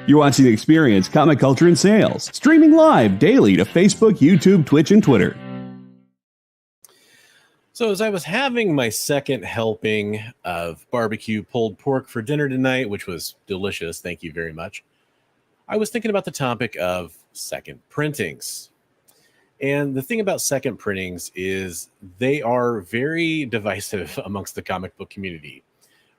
You're watching Experience Comic Culture and Sales, streaming live daily to Facebook, YouTube, Twitch, and Twitter. So as I was having my second helping of barbecue pulled pork for dinner tonight, which was delicious, thank you very much, I was thinking about the topic of second printings. And the thing about second printings is they are very divisive amongst the comic book community.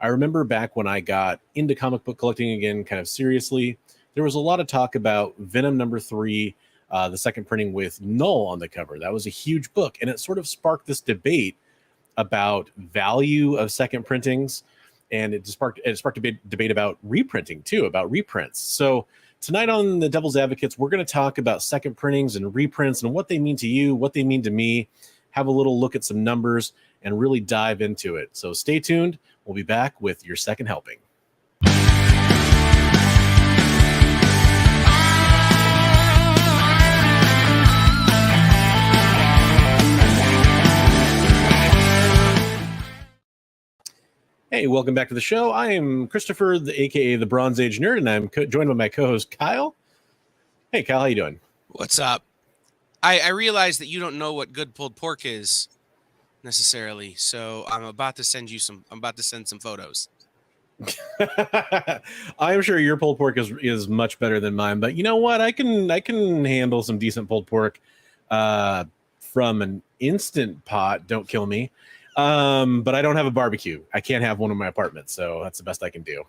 I remember back when I got into comic book collecting again, kind of seriously, there was a lot of talk about Venom #3, the second printing with Null on the cover. That was a huge book, and it sort of sparked this debate about value of second printings, and it sparked a debate about reprinting too, about reprints. So tonight on the Devil's Advocates, we're going to talk about second printings and reprints and what they mean to you, what they mean to me, have a little look at some numbers, and really dive into it. So stay tuned. We'll be back with your second helping. Hey, welcome back to the show. I am Christopher, aka the Bronze Age Nerd, and I'm joined by my co-host Kyle. Hey, Kyle, how you doing? What's up? I realize that you don't know what good pulled pork is necessarily, so I'm about to send some photos. I'm sure your pulled pork is much better than mine, but you know what? I can handle some decent pulled pork from an Instant Pot. Don't kill me. But I don't have a barbecue. I can't have one in my apartment, so that's the best I can do.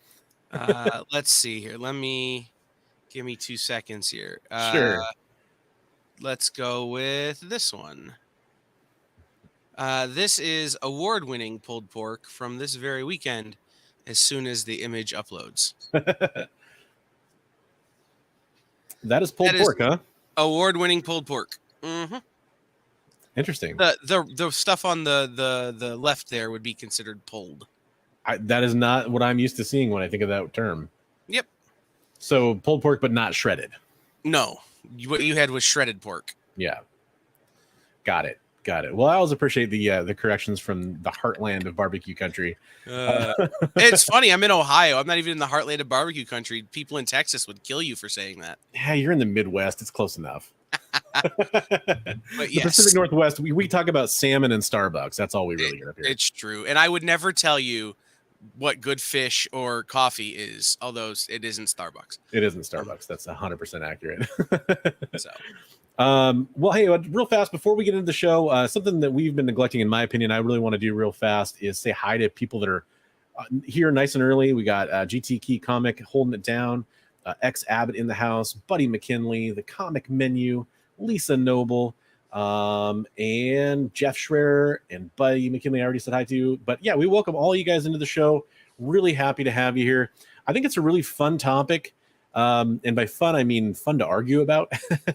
Let's see here. Give me 2 seconds here. Sure. Let's go with this one. This is award-winning pulled pork from this very weekend as soon as the image uploads. That is pulled pork, huh? Award-winning pulled pork. Mm-hmm. Interesting. The stuff on the left there would be considered pulled. That is not what I'm used to seeing when I think of that term. Yep. So pulled pork, but not shredded. No, what you had was shredded pork. Yeah. Got it. Well, I always appreciate the corrections from the heartland of barbecue country. It's funny. I'm in Ohio. I'm not even in the heartland of barbecue country. People in Texas would kill you for saying that. Hey, you're in the Midwest. It's close enough. But yes. The Pacific Northwest, we talk about salmon and Starbucks. That's all we really get up here. It's true. And I would never tell you what good fish or coffee is, although it isn't Starbucks. It isn't Starbucks. That's 100% accurate. So. Well, hey, real fast before we get into the show, something that we've been neglecting, in my opinion, I really want to do real fast is say hi to people that are here nice and early. We got GT Key Comic holding it down, X Abbott in the house, Buddy McKinley, the Comic Menu, Lisa Noble, and Jeff Schreier and Buddy McKinley. I already said hi to you, but yeah, we welcome all you guys into the show. Really happy to have you here. I think it's a really fun topic. And by fun, I mean fun to argue about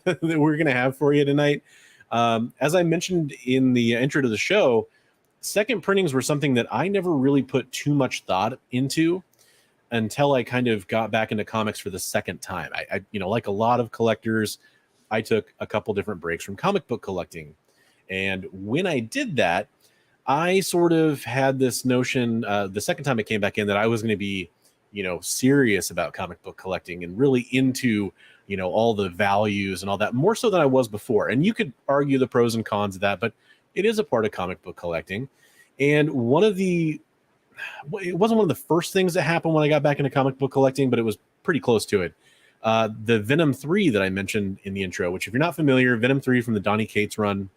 that we're going to have for you tonight. As I mentioned in the intro to the show, second printings were something that I never really put too much thought into until I kind of got back into comics for the second time. I like a lot of collectors, I took a couple different breaks from comic book collecting. And when I did that, I sort of had this notion the second time I came back in that I was going to be serious about comic book collecting and really into, all the values and all that, more so than I was before. And you could argue the pros and cons of that, but it is a part of comic book collecting. And it wasn't one of the first things that happened when I got back into comic book collecting, but it was pretty close to it. The Venom 3 that I mentioned in the intro, which if you're not familiar, Venom 3 from the Donny Cates run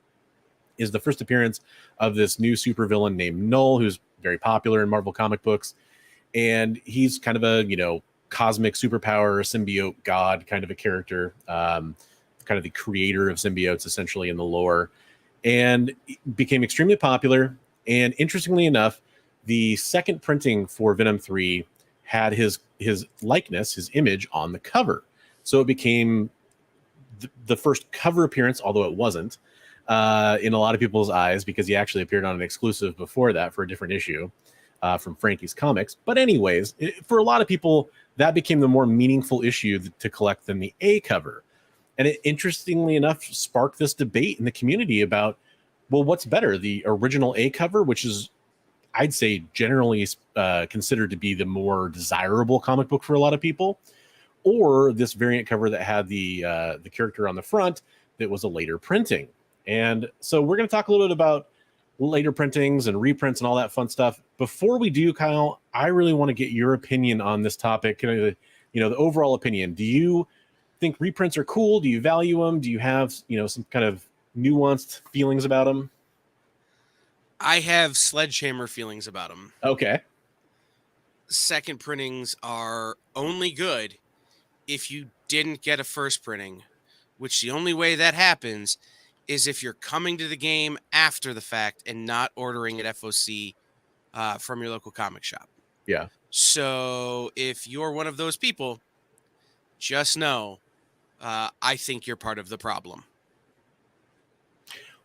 is the first appearance of this new supervillain named Null, who's very popular in Marvel comic books. And he's kind of a, cosmic superpower, symbiote god kind of a character, kind of the creator of symbiotes essentially in the lore, and became extremely popular. And interestingly enough, the second printing for Venom 3 had his likeness, his image on the cover. So it became the first cover appearance, although it wasn't, in a lot of people's eyes, because he actually appeared on an exclusive before that for a different issue. From Frankie's Comics. But anyways, for a lot of people, that became the more meaningful issue to collect than the A cover. And it, interestingly enough, sparked this debate in the community about, well, what's better, the original A cover, which is, I'd say, generally considered to be the more desirable comic book for a lot of people, or this variant cover that had the character on the front that was a later printing. And so we're going to talk a little bit about later printings and reprints and all that fun stuff. Before we do, Kyle, I really want to get your opinion on this topic. The overall opinion. Do you think reprints are cool? Do you value them? Do you have, some kind of nuanced feelings about them? I have sledgehammer feelings about them. Okay. Second printings are only good if you didn't get a first printing, which the only way that happens is if you're coming to the game after the fact and not ordering at FOC from your local comic shop. Yeah. So if you're one of those people, just know, I think you're part of the problem.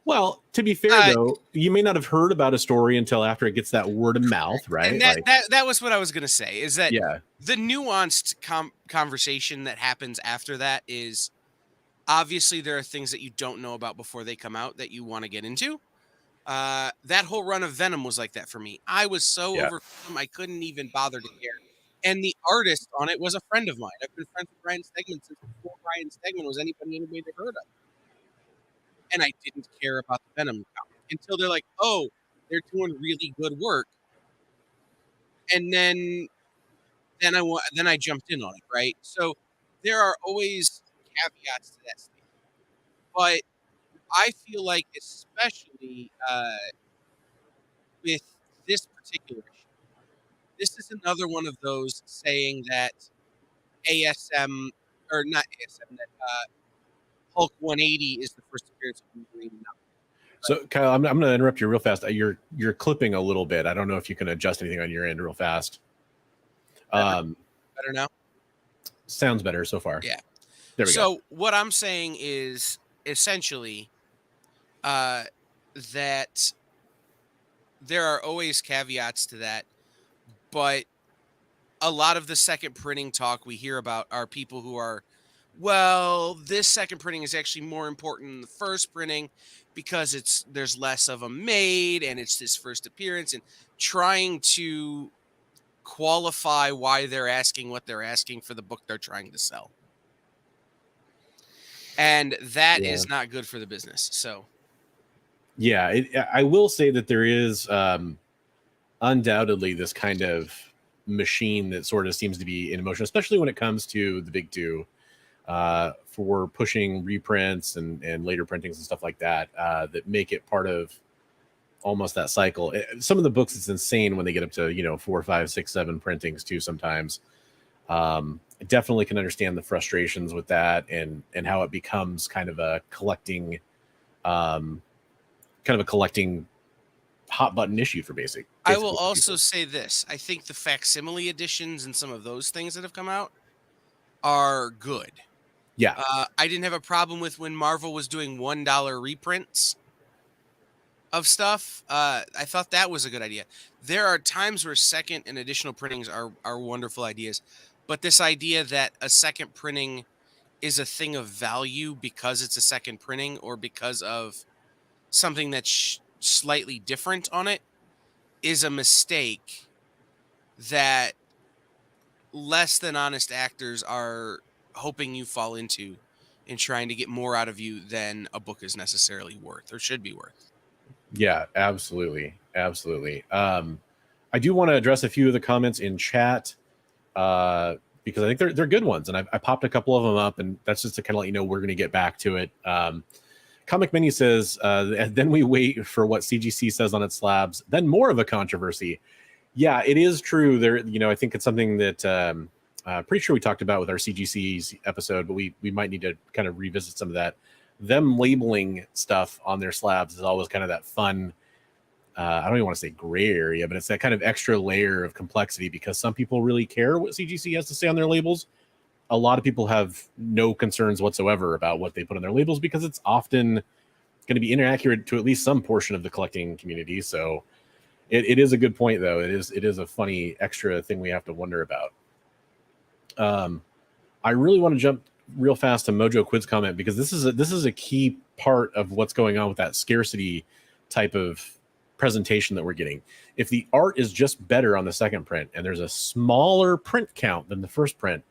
Well, to be fair, though, you may not have heard about a story until after it gets that word of mouth, right? And that was what I was going to say, is that the nuanced conversation that happens after that is, obviously there are things that you don't know about before they come out that you want to get into. That whole run of Venom was like that for me. I was so over Venom, I couldn't even bother to care. And the artist on it was a friend of mine. I've been friends with Ryan Stegman since before Ryan Stegman was anybody had heard of. And I didn't care about the Venom comic until they're like, oh, they're doing really good work. And then I jumped in on it, right? So there are always caveats to that statement. But I feel like, especially with this particular issue, this is another one of those saying that ASM, or not ASM, that Hulk 180 is the first appearance of Wolverine. So, Kyle, I'm going to interrupt you real fast. You're clipping a little bit. I don't know if you can adjust anything on your end real fast. Better now? Sounds better so far. Yeah. There we go. So what I'm saying is essentially that there are always caveats to that, but a lot of the second printing talk we hear about are people who are, well, this second printing is actually more important than the first printing because there's less of them made and it's this first appearance, and trying to qualify why they're asking what they're asking for the book they're trying to sell. And that is not good for the business. So, yeah, I will say that there is undoubtedly this kind of machine that sort of seems to be in motion, especially when it comes to the big two, for pushing reprints and later printings and stuff like that, that make it part of almost that cycle. Some of the books, it's insane when they get up to 4, 5, 6, 7 printings too sometimes. I definitely can understand the frustrations with that and how it becomes kind of a collecting hot button issue for basic. I will also say this. I think the facsimile editions and some of those things that have come out are good. Yeah. I didn't have a problem with when Marvel was doing $1 reprints of stuff. I thought that was a good idea. There are times where second and additional printings are wonderful ideas, but this idea that a second printing is a thing of value because it's a second printing or because of something that's slightly different on it is a mistake that less than honest actors are hoping you fall into in trying to get more out of you than a book is necessarily worth or should be worth. Yeah, absolutely. Absolutely. I do want to address a few of the comments in chat because I think they're good ones. And I popped a couple of them up, and that's just to kind of let you know we're going to get back to it. Comic Mini says, then we wait for what CGC says on its slabs, then more of a controversy. Yeah, it is true. There, I think it's something that pretty sure we talked about with our CGC's episode, but we might need to kind of revisit some of that. Them labeling stuff on their slabs is always kind of that fun, I don't even want to say gray area, but it's that kind of extra layer of complexity because some people really care what CGC has to say on their labels. A lot of people have no concerns whatsoever about what they put on their labels because it's often going to be inaccurate to at least some portion of the collecting community. So it is a good point, though. It is a funny extra thing we have to wonder about. I really want to jump real fast to Mojo Quid's comment because this is a key part of what's going on with that scarcity type of presentation that we're getting. If the art is just better on the second print and there's a smaller print count than the first print,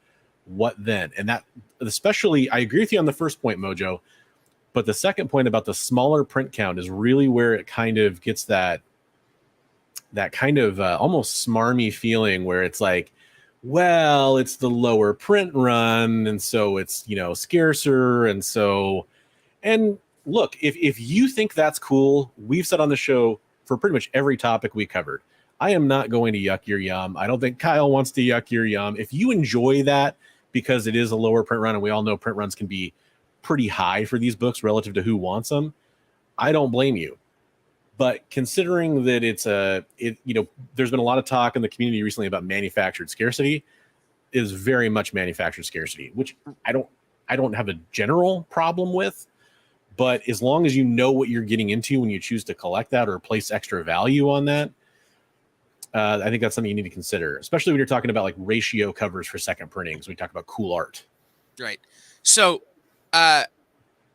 what then? And that, especially, I agree with you on the first point, Mojo, but the second point about the smaller print count is really where it kind of gets that kind of almost smarmy feeling where it's like, well, it's the lower print run, and so it's, scarcer, and so, and look, if you think that's cool, we've said on the show for pretty much every topic we covered, I am not going to yuck your yum. I don't think Kyle wants to yuck your yum. If you enjoy that because it is a lower print run, and we all know print runs can be pretty high for these books relative to who wants them, I don't blame you. But considering that there's been a lot of talk in the community recently about manufactured scarcity, is very much manufactured scarcity, which I don't have a general problem with. But as long as you know what you're getting into when you choose to collect that or place extra value on that, I think that's something you need to consider, especially when you're talking about like ratio covers for second printings. We talk about cool art. Right. So I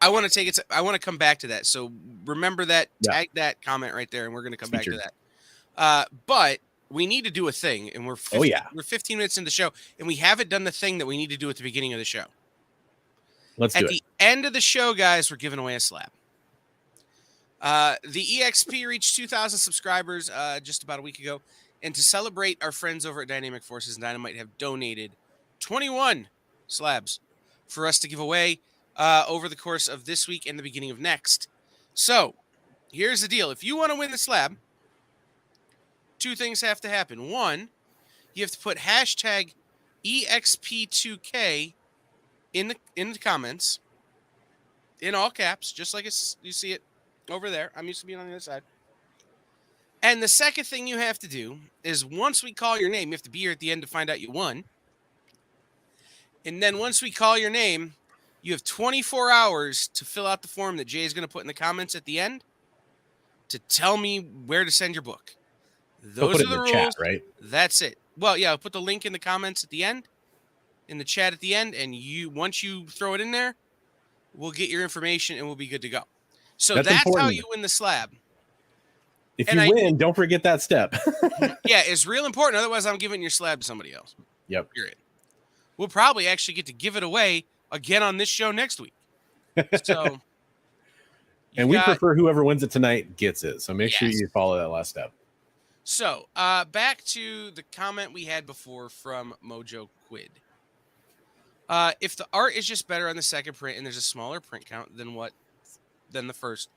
want to come back to that. So remember that, tag that comment right there, and we're going to come back to that. But we need to do a thing, and we're 15 minutes into the show, and we haven't done the thing that we need to do at the beginning of the show. Let's do it. At the end of the show, guys, we're giving away a slab. The EXP reached 2,000 subscribers just about a week ago, and to celebrate, our friends over at Dynamic Forces and Dynamite have donated 21 slabs for us to give away over the course of this week and the beginning of next. So here's the deal. If you want to win the slab, two things have to happen. One, you have to put hashtag EXP2K in the comments in all caps, just like you see it over there. I'm used to being on the other side. And the second thing you have to do is once we call your name, you have to be here at the end to find out you won. And then once we call your name, you have 24 hours to fill out the form that Jay is going to put in the comments at the end to tell me where to send your book. Those are the rules. Chat, right? That's it. Well, yeah, I'll put the link in the comments at the end, in the chat at the end, and once you throw it in there, we'll get your information and we'll be good to go. So that's how you win the slab. If you win, don't forget that step. Yeah, it's real important. Otherwise, I'm giving your slab to somebody else. Yep. Period. We'll probably actually get to give it away again on this show next week. So, and we prefer whoever wins it tonight gets it. So make sure you follow that last step. So back to the comment we had before from Mojo Quid. If the art is just better on the second print and there's a smaller print count than the first,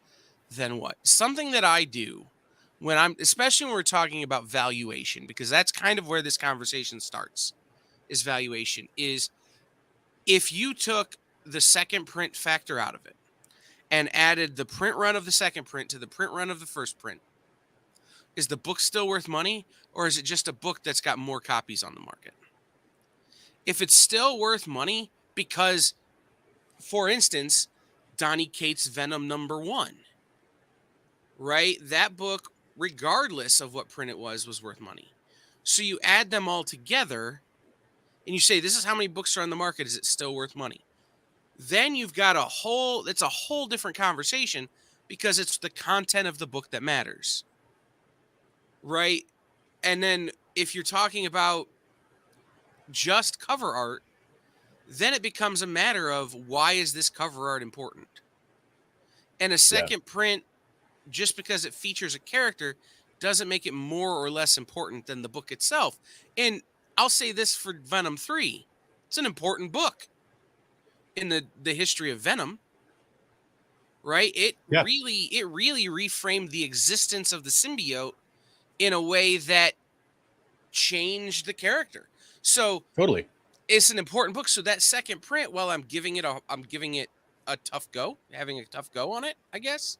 then what? Something that I do especially when we're talking about valuation, because that's kind of where this conversation starts, is valuation, is if you took the second print factor out of it and added the print run of the second print to the print run of the first print, is the book still worth money, or is it just a book that's got more copies on the market? If it's still worth money, because, for instance, Donny Cates' Venom #1, right? That book, regardless of what print it was worth money. So you add them all together and you say, this is how many books are on the market. Is it still worth money? Then you've got it's a whole different conversation, because it's the content of the book that matters. Right? And then if you're talking about just cover art, then it becomes a matter of, why is this cover art important? And a second print, just because it features a character, doesn't make it more or less important than the book itself. And I'll say this for Venom 3. It's an important book in the history of Venom. Right? It really reframed the existence of the symbiote in a way that changed the character. So totally, it's an important book. So that second print, while I'm giving it a tough go, having a tough go on it, I guess,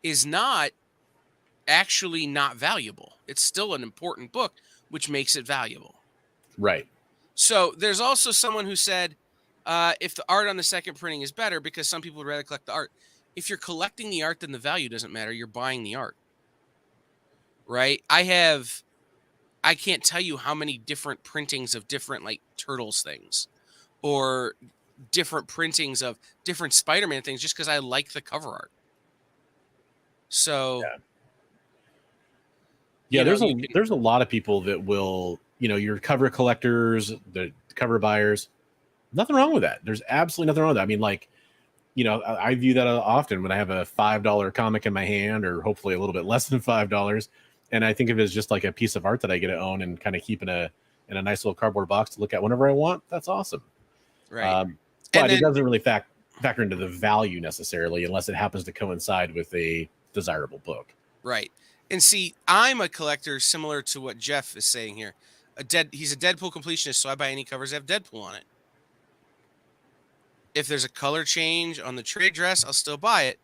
is not actually not valuable. It's still an important book, which makes it valuable. Right. So there's also someone who said, if the art on the second printing is better, because some people would rather collect the art. If you're collecting the art, then the value doesn't matter. You're buying the art. Right? I can't tell you how many different printings of different, like, Turtles things, or different printings of different Spider-Man things, just because I like the cover art. So there's a lot of people that will, your cover collectors, the cover buyers, Nothing wrong with that. There's absolutely nothing wrong with that. I mean, like, you know, I view that often when I have a $5 comic in my hand, or hopefully a little bit less than $5. And I think of it as just like a piece of art that I get to own and kind of keep in a nice little cardboard box to look at whenever I want. That's awesome. Right. But it doesn't really factor into the value necessarily unless it happens to coincide with a desirable book. Right. And see, I'm a collector similar to what Jeff is saying here. He's a Deadpool completionist, so I buy any covers that have Deadpool on it. If there's a color change on the trade dress, I'll still buy it.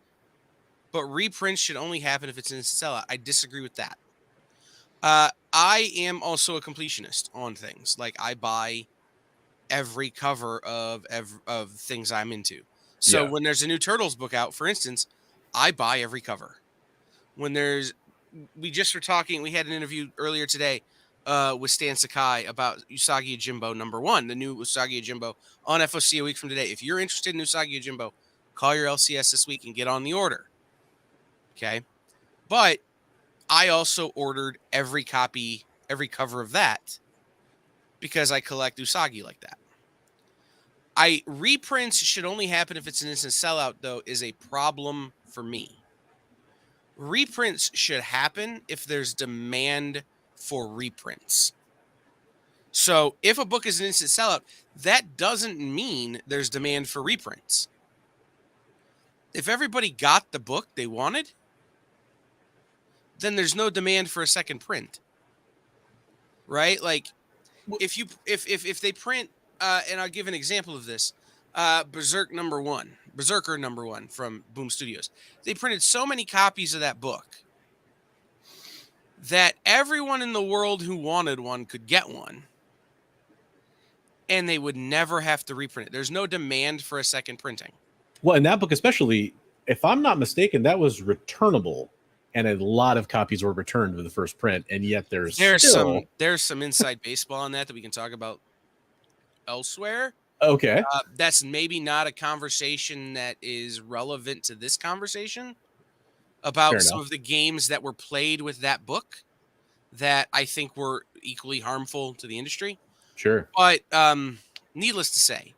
But reprints should only happen if it's in sellout. I disagree with that. I am also a completionist on things. Like, I buy every cover of things I'm into. So when there's a new Turtles book out, for instance, I buy every cover. When we just were talking, we had an interview earlier today with Stan Sakai about Usagi Yojimbo #1, the new Usagi Yojimbo on FOC a week from today. If you're interested in Usagi Yojimbo, call your LCS this week and get on the order. Okay. But I also ordered every cover of that because I collect Usagi like that. Reprints should only happen if it's an instant sellout, though, is a problem for me. Reprints should happen if there's demand for reprints. So if a book is an instant sellout, that doesn't mean there's demand for reprints. If everybody got the book they wanted, then there's no demand for a second print. Right? Like, if they print, and I'll give an example of this, Berserker #1 from Boom Studios. They printed so many copies of that book that everyone in the world who wanted one could get one, and they would never have to reprint it. There's no demand for a second printing. Well, in that book especially, if I'm not mistaken, that was returnable, and a lot of copies were returned with the first print, and yet there's some inside baseball on that we can talk about elsewhere. Okay. That's maybe not a conversation that is relevant to this conversation about some of the games that were played with that book that I think were equally harmful to the industry. Sure. But needless to say,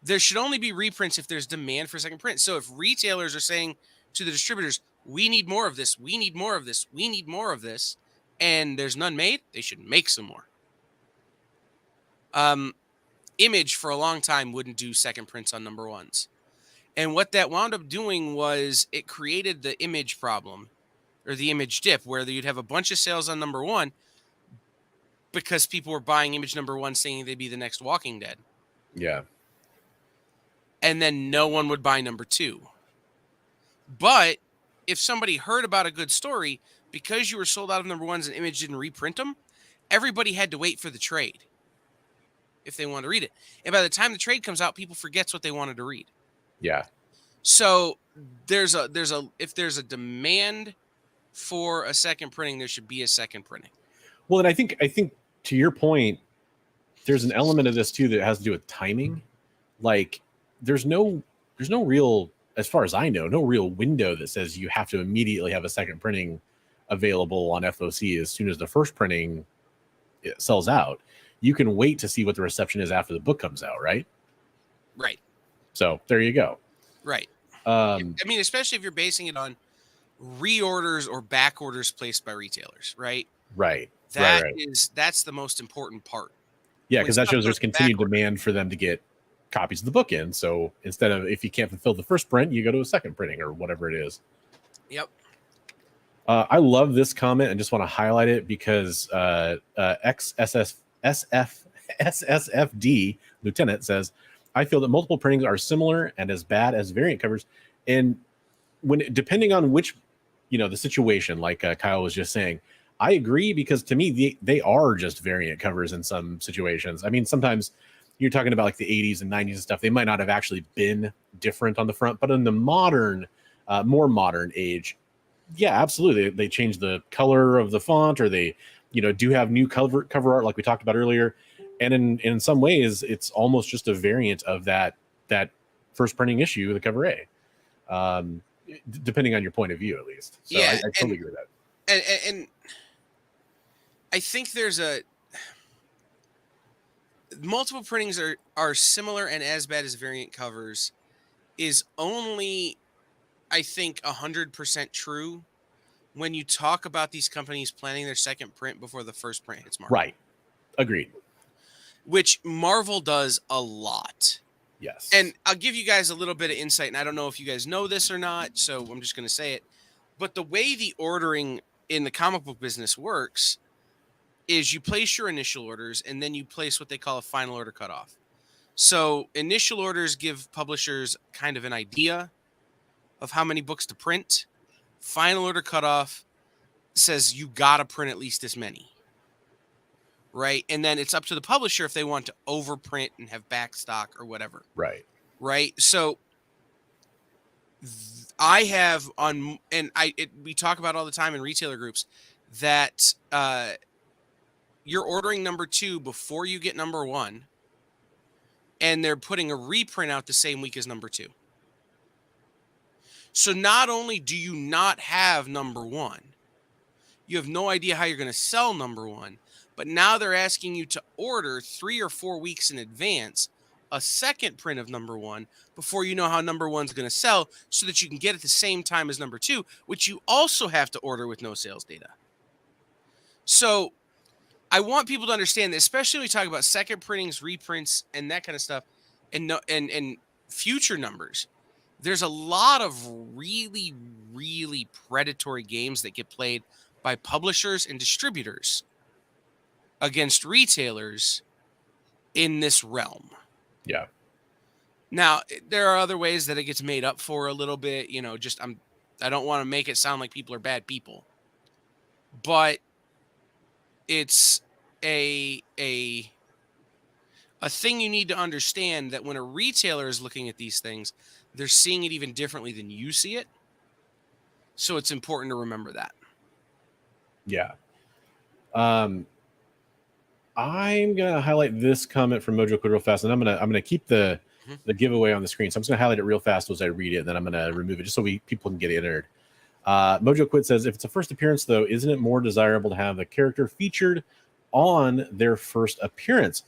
there should only be reprints if there's demand for a second print. So if retailers are saying to the distributors, we need more of this, we need more of this, we need more of this, and there's none made, they should make some more. Image for a long time wouldn't do second prints on #1s. And what that wound up doing was it created the image problem, or the image dip, where you'd have a bunch of sales on #1 because people were buying image #1 saying they'd be the next Walking Dead. Yeah. And then no one would buy #2. But if somebody heard about a good story, because you were sold out of #1s and Image didn't reprint them, everybody had to wait for the trade if they wanted to read it. And by the time the trade comes out, people forgets what they wanted to read. Yeah. So if there's a demand for a second printing, there should be a second printing. Well, and I think to your point, there's an element of this too that has to do with timing. Like, there's no real, as far as I know, no real window that says you have to immediately have a second printing available on FOC as soon as the first printing sells out. You can wait to see what the reception is after the book comes out, right? Right. So there you go. Right. I mean, especially if you're basing it on reorders or back orders placed by retailers, right? Right. That's the most important part. Yeah, because that shows there's continued demand for them to get copies of the book in. So instead of, if you can't fulfill the first print, you go to a second printing or whatever it is. Yep. I love this comment and just want to highlight it because SFD Lieutenant says, I feel that multiple printings are similar and as bad as variant covers. And depending on which, the situation, like Kyle was just saying, I agree, because to me, they are just variant covers in some situations. I mean, sometimes you're talking about like the 80s and 90s and stuff. They might not have actually been different on the front, but in the more modern age, yeah, absolutely. They change the color of the font, or they, do have new cover art like we talked about earlier. And in some ways, it's almost just a variant of that first printing issue, the cover A, depending on your point of view, at least. So yeah, I totally agree with that. And I think there's multiple printings are similar and as bad as variant covers is only, I think, 100% true when you talk about these companies planning their second print before the first print hits market. Right. Agreed. Which Marvel does a lot. Yes. And I'll give you guys a little bit of insight, and I don't know if you guys know this or not, so I'm just going to say it. But the way the ordering in the comic book business works is you place your initial orders, and then you place what they call a final order cutoff. So initial orders give publishers kind of an idea of how many books to print. Final order cutoff says you got to print at least this many. Right. And then it's up to the publisher if they want to overprint and have back stock or whatever. Right. Right. So I have we talk about all the time in retailer groups that you're ordering number 2 before you get number 1, and they're putting a reprint out the same week as number 2. So not only do you not have number 1, you have no idea how you're going to sell number 1, but now they're asking you to order 3 or 4 weeks in advance a second print of number 1 before you know how number 1's going to sell, so that you can get it the same time as number 2, which you also have to order with no sales data. So I want people to understand that, especially when we talk about second printings, reprints, and that kind of stuff, and future numbers. There's a lot of really, really predatory games that get played by publishers and distributors against retailers in this realm. Yeah. Now, there are other ways that it gets made up for a little bit. I don't want to make it sound like people are bad people, but it's a thing you need to understand, that when a retailer is looking at these things, they're seeing it even differently than you see it. So it's important to remember that. Yeah. I'm gonna highlight this comment from Mojo Quid real fast, and I'm gonna keep the giveaway on the screen. So I'm just gonna highlight it real fast as I read it, and then I'm gonna remove it just so people can get entered. Mojo Quid says, if it's a first appearance, though, isn't it more desirable to have the character featured on their first appearance?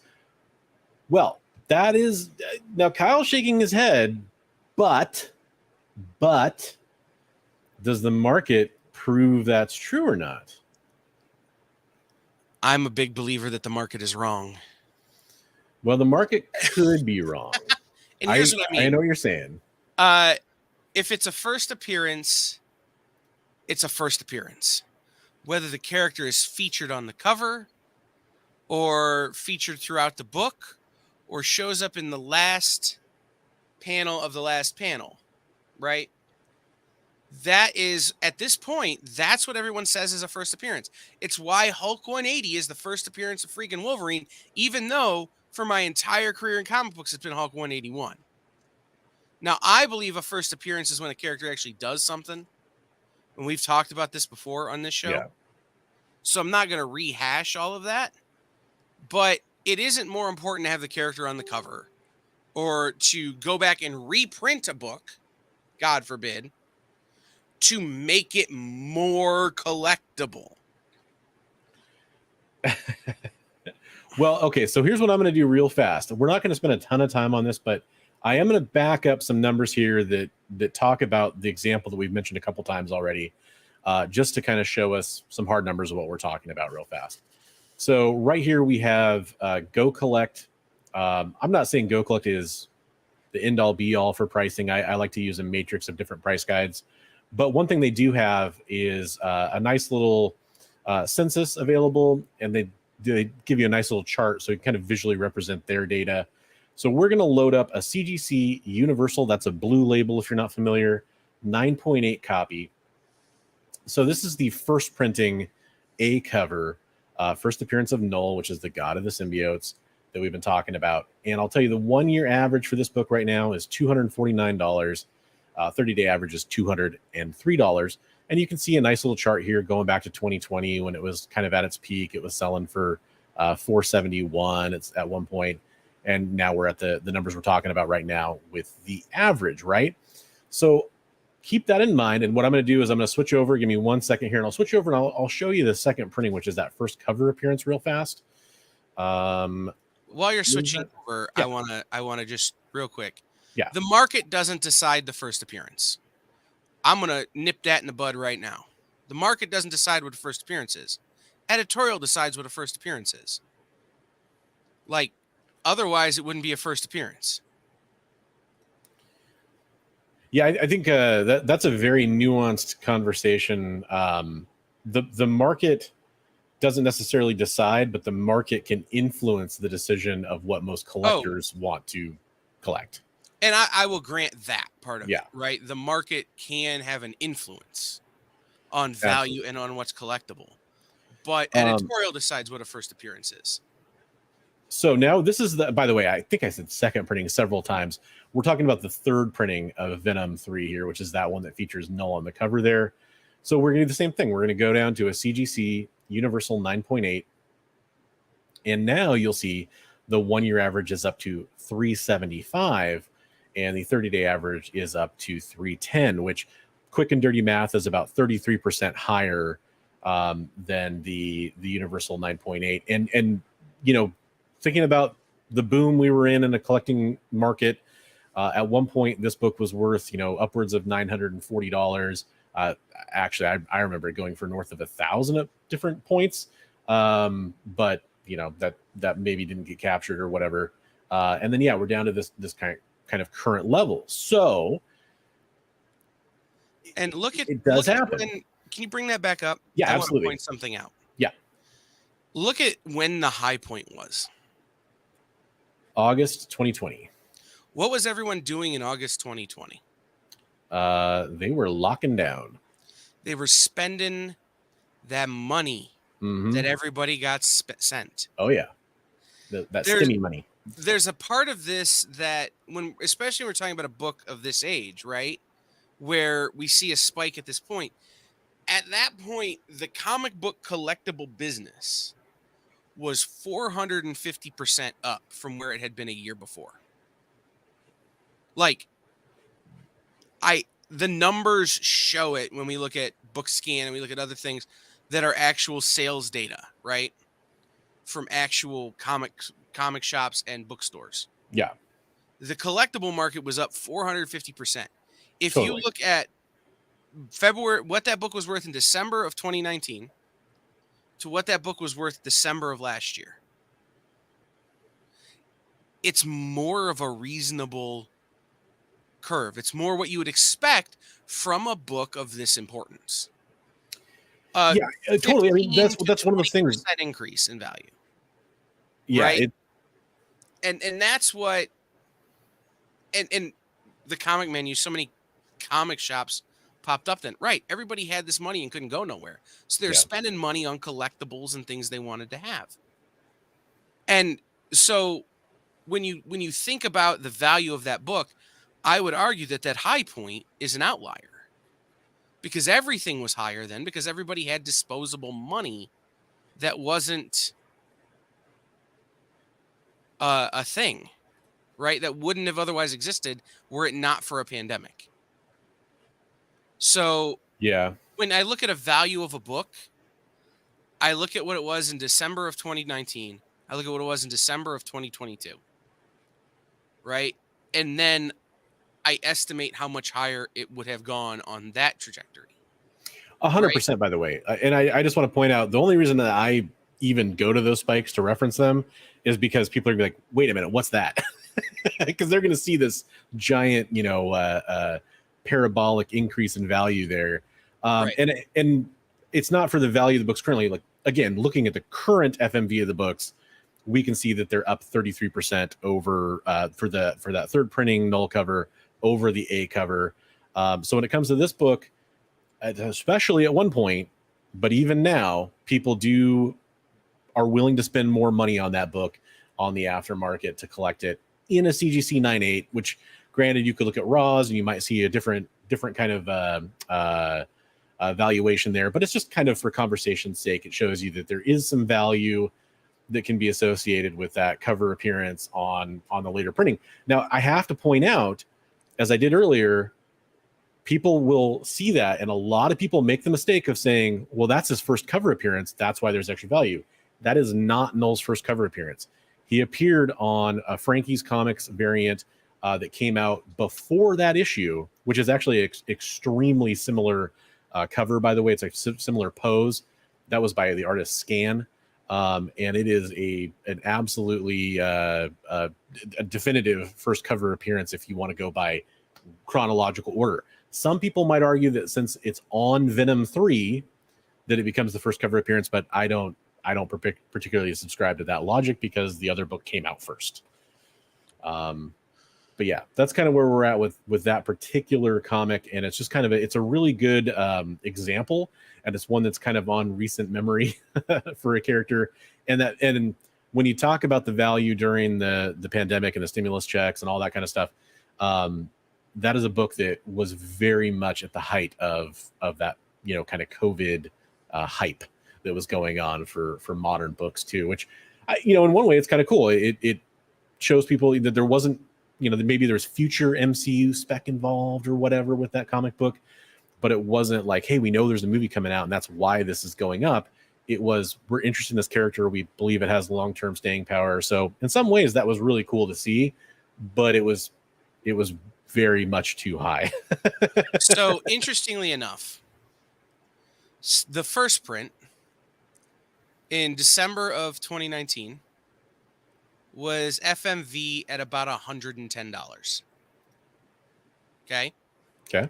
Well, that is now Kyle's shaking his head, but does the market prove that's true or not? I'm a big believer that the market is wrong. Well, the market could be wrong. And here's what I mean. I know what you're saying. If it's a first appearance, it's a first appearance. Whether the character is featured on the cover or featured throughout the book or shows up in the last panel of the last panel, right? That is, at this point, that's what everyone says is a first appearance. It's why Hulk 180 is the first appearance of freaking Wolverine, even though for my entire career in comic books, it's been Hulk 181. Now, I believe a first appearance is when a character actually does something. And we've talked about this before on this show. Yeah. So I'm not going to rehash all of that. But it isn't more important to have the character on the cover or to go back and reprint a book, God forbid, to make it more collectible. Well, okay, so here's what I'm going to do real fast. We're not going to spend a ton of time on this, but I am going to back up some numbers here that talk about the example that we've mentioned a couple times already, just to kind of show us some hard numbers of what we're talking about real fast. So right here we have Go Collect. I'm not saying Go Collect is the end-all be-all for pricing. I like to use a matrix of different price guides. But one thing they do have is a nice little census available, and they give you a nice little chart so you kind of visually represent their data. So we're going to load up a CGC Universal. That's a blue label if you're not familiar, 9.8 copy. So this is the first printing A cover, first appearance of Null, which is the god of the symbiotes that we've been talking about. And I'll tell you, the 1-year average for this book right now is $249. 30-day average is $203. And you can see a nice little chart here going back to 2020 when it was kind of at its peak. It was selling for $471 at one point. And now we're at the numbers we're talking about right now with the average, right? So keep that in mind. And what I'm going to do is I'm going to switch over. Give me 1 second here, and I'll switch over and I'll show you the second printing, which is that first cover appearance real fast. Well, while you're switching over, Yeah. I wanna just real quick. Yeah. The market doesn't decide the first appearance. I'm gonna nip that in the bud right now. The market doesn't decide what a first appearance is. Editorial decides what a first appearance is. Like, otherwise, it wouldn't be a first appearance. Yeah, I think that's a very nuanced conversation. The market doesn't necessarily decide, but the market can influence the decision of what most collectors want to collect. And I will grant that part of Yeah. it, right? The market can have an influence on value and on what's collectible. But editorial decides what a first appearance is. So now this is by the way, I think I said second printing several times. We're talking about the third printing of Venom 3 here, which is that one that features Null on the cover there. So we're going to do the same thing. We're going to go down to a CGC Universal 9.8. And now you'll see the 1 year average is up to 375 and the 30-day average is up to 310, which quick and dirty math is about 33% higher than the Universal 9.8. And you know, thinking about the boom we were in a collecting market, at one point this book was worth, you know, upwards of $940. Actually, I remember it going for north of 1,000 at different points, but you know that maybe didn't get captured or whatever. And then yeah, we're down to this kind of current level. So, and look at it does happen. Can you bring that back up? Yeah, I absolutely. Want to point something out. Yeah. Look at when the high point was. August 2020. What was everyone doing in August 2020? They were locking down. They were spending that money that everybody got sent. Oh yeah, that stimmy money. There's a part of this that especially when we're talking about a book of this age, right, where we see a spike at this point. At that point, the comic book collectible business was 450% up from where it had been a year before. Like, the numbers show it when we look at BookScan and we look at other things that are actual sales data, right? From actual comic shops and bookstores. Yeah. The collectible market was up 450%. If totally. You look at February, what that book was worth in December of 2019 to what that book was worth December of last year, it's more of a reasonable curve. It's more what you would expect from a book of this importance. Yeah, totally. I mean, that's one of those things. Increase in value. Yeah, right? And that's what. And the comic menu, so many comic shops popped up then. Right, everybody had this money and couldn't go nowhere, so they're spending money on collectibles and things they wanted to have. And so, when you think about the value of that book, I would argue that high point is an outlier. Because everything was higher then, because everybody had disposable money that wasn't a thing, right? That wouldn't have otherwise existed were it not for a pandemic. So yeah, when I look at a value of a book, I look at what it was in December of 2019. I look at what it was in December of 2022, right? And then I estimate how much higher it would have gone on that trajectory. 100%, by the way. And I just want to point out, the only reason that I even go to those spikes to reference them is because people are going to be like, wait a minute, what's that? Because they're going to see this giant, you know, parabolic increase in value there. And it's not for the value of the books currently. Like, again, looking at the current FMV of the books, we can see that they're up 33% over for that third printing null cover over the A cover. So when it comes to this book, especially at one point, but even now, people are willing to spend more money on that book on the aftermarket to collect it in a CGC 9.8, which granted you could look at raws and you might see a different kind of valuation there, but it's just kind of for conversation's sake. It shows you that there is some value that can be associated with that cover appearance on the later printing. Now, I have to point out, as I did earlier, people will see that, and a lot of people make the mistake of saying, well, that's his first cover appearance, that's why there's extra value. That is not Null's first cover appearance. He appeared on a Frankie's Comics variant that came out before that issue, which is actually extremely similar cover, by the way. It's a similar pose. That was by the artist Scan. And it is an absolutely a definitive first cover appearance if you want to go by chronological order. Some people might argue that since it's on Venom 3, that it becomes the first cover appearance, but I don't particularly subscribe to that logic because the other book came out first. But yeah, that's kind of where we're at with that particular comic, and it's just kind of it's a really good example, and it's one that's kind of on recent memory for a character, and when you talk about the value during the pandemic and the stimulus checks and all that kind of stuff, that is a book that was very much at the height of that, you know, kind of COVID hype that was going on for modern books too, which, you know, in one way it's kind of cool. It shows people that there wasn't, you know, that maybe there's future MCU spec involved or whatever with that comic book, but it wasn't like, hey, we know there's a movie coming out and that's why this is going up. It was, we're interested in this character. We believe it has long-term staying power. So in some ways that was really cool to see, but it was very much too high. So interestingly enough, the first print in December of 2019 was FMV at about $110. Okay. Okay.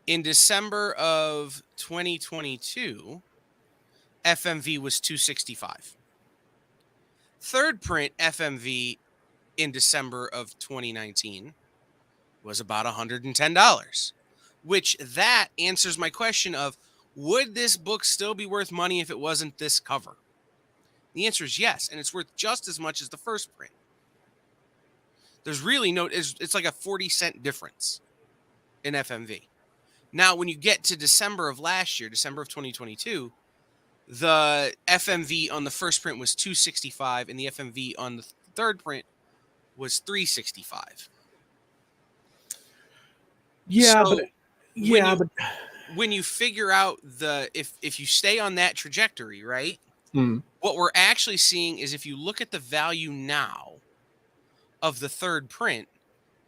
In December of 2022, FMV was $265. Third print FMV in December of 2019 was about $110, which that answers my question of, would this book still be worth money if it wasn't this cover? The answer is yes, and it's worth just as much as the first print. There's really it's like a 40-cent difference in FMV. Now, when you get to December of last year, December of 2022, the FMV on the first print was $265, and the FMV on the third print was $365. Yeah, so but when you figure out if you stay on that trajectory, right? What we're actually seeing is if you look at the value now of the third print,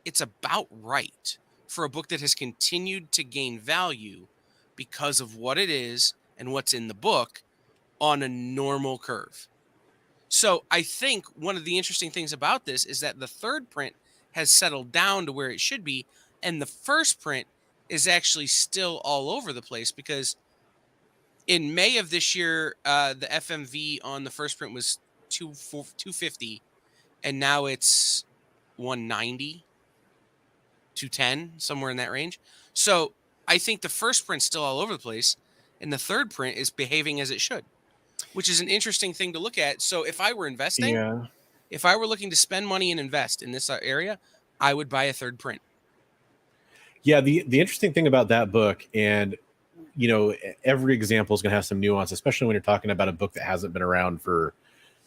it's about right for a book that has continued to gain value because of what it is and what's in the book on a normal curve. So I think one of the interesting things about this is that the third print has settled down to where it should be, and the first print is actually still all over the place, because in May of this year, the FMV on the first print was $250, and now it's $190, $210, somewhere in that range. So I think the first print's still all over the place, and the third print is behaving as it should, which is an interesting thing to look at. So if I were investing, if I were looking to spend money and invest in this area, I would buy a third print. Yeah, the interesting thing about that book, and you know, every example is going to have some nuance, especially when you're talking about a book that hasn't been around for,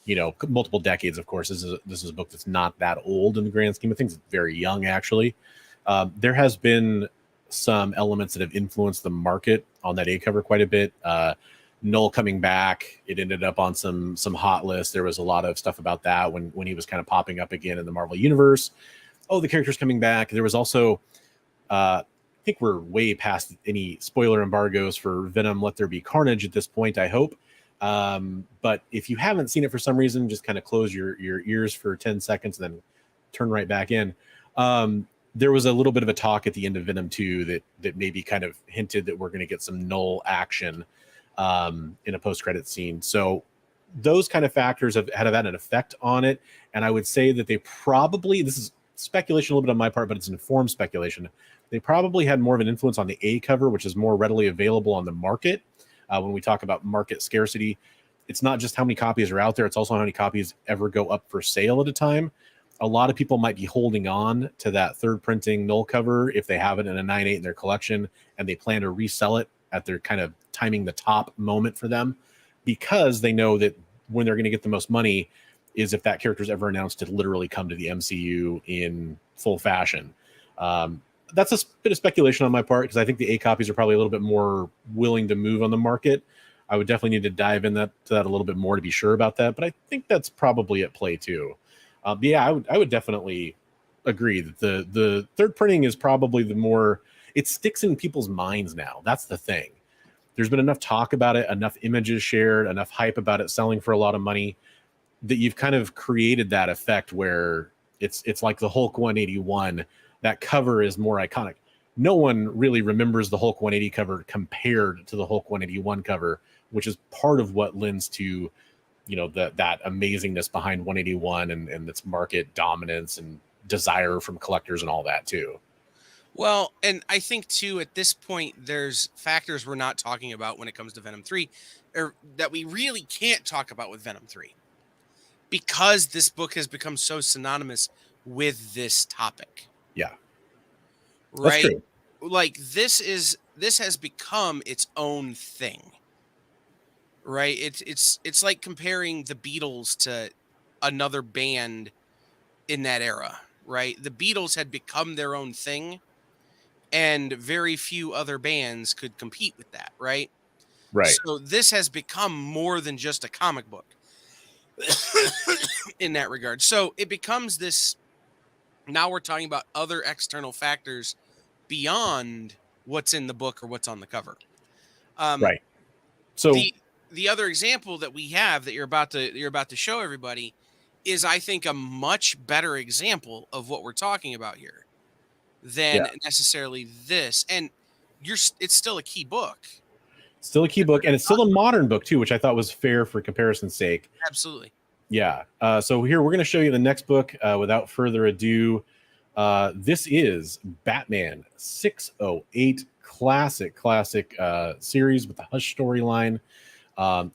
you know, multiple decades. Of course, this is a book that's not that old in the grand scheme of things. It's very young, actually. There has been some elements that have influenced the market on that A cover quite a bit. Null coming back, it ended up on some hot lists. There was a lot of stuff about that when he was kind of popping up again in the Marvel universe. Oh, the character's coming back. There was also, I think we're way past any spoiler embargoes for Venom Let There Be Carnage at this point, I hope. But if you haven't seen it for some reason, just kind of close your ears for 10 seconds and then turn right back in. There was a little bit of a talk at the end of Venom 2 that maybe kind of hinted that we're going to get some Null action in a post-credit scene. So those kind of factors have had an effect on it. And I would say that they probably, this is speculation a little bit on my part, but it's informed speculation. They probably had more of an influence on the A cover, which is more readily available on the market. When we talk about market scarcity, it's not just how many copies are out there. It's also how many copies ever go up for sale at a time. A lot of people might be holding on to that third printing Null cover if they have it in a 9/8 in their collection and they plan to resell it at their kind of timing the top moment for them, because they know that when they're going to get the most money is if that character is ever announced to literally come to the MCU in full fashion. That's a bit of speculation on my part, because I think the A copies are probably a little bit more willing to move on the market. I would definitely need to dive in to that a little bit more to be sure about that. But I think that's probably at play too. But yeah, I would definitely agree that the third printing is probably the more, it sticks in people's minds now. That's the thing. There's been enough talk about it, enough images shared, enough hype about it selling for a lot of money, that you've kind of created that effect where it's like the Hulk 181. That cover is more iconic. No one really remembers the Hulk 180 cover compared to the Hulk 181 cover, which is part of what lends to, that amazingness behind 181 and its market dominance and desire from collectors and all that too. Well, and I think too, at this point, there's factors we're not talking about when it comes to Venom 3, or that we really can't talk about with Venom 3, because this book has become so synonymous with this topic. Yeah. Right? That's true. Like this has become its own thing. Right? It's like comparing the Beatles to another band in that era, right? The Beatles had become their own thing, and very few other bands could compete with that, right? Right. So this has become more than just a comic book in that regard. So it becomes this, now we're talking about other external factors beyond what's in the book or what's on the cover. Right. So the other example that we have that you're about to show everybody is, I think, a much better example of what we're talking about here than necessarily this. And it's still a key book. Still a key book, and it's still a modern book too, which I thought was fair for comparison's sake. Absolutely. Yeah. So here we're going to show you the next book. Without further ado, this is Batman 608, classic series with the Hush storyline.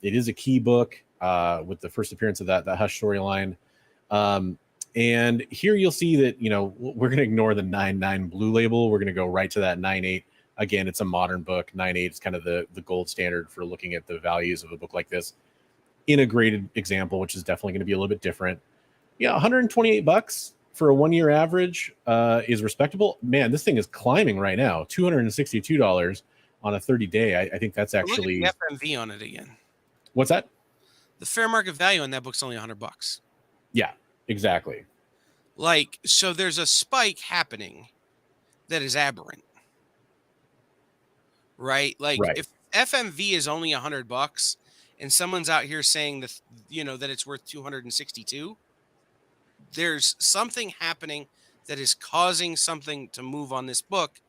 It is a key book with the first appearance of that Hush storyline. And here you'll see that, we're going to ignore the 9.9 blue label. We're going to go right to that 9.8. Again, it's a modern book. 9.8 is kind of the gold standard for looking at the values of a book like this. Integrated example, which is definitely going to be a little bit different. Yeah, $128 for a 1 year average is respectable. Man, this thing is climbing right now. $262 on a 30-day. I think that's actually. Look at the FMV on it again. What's that? The fair market value on that book's only $100. Yeah, exactly. Like, so there's a spike happening that is aberrant. Right? Like, if FMV is only $100 and someone's out here saying that, that it's worth 262, there's something happening that is causing something to move on this book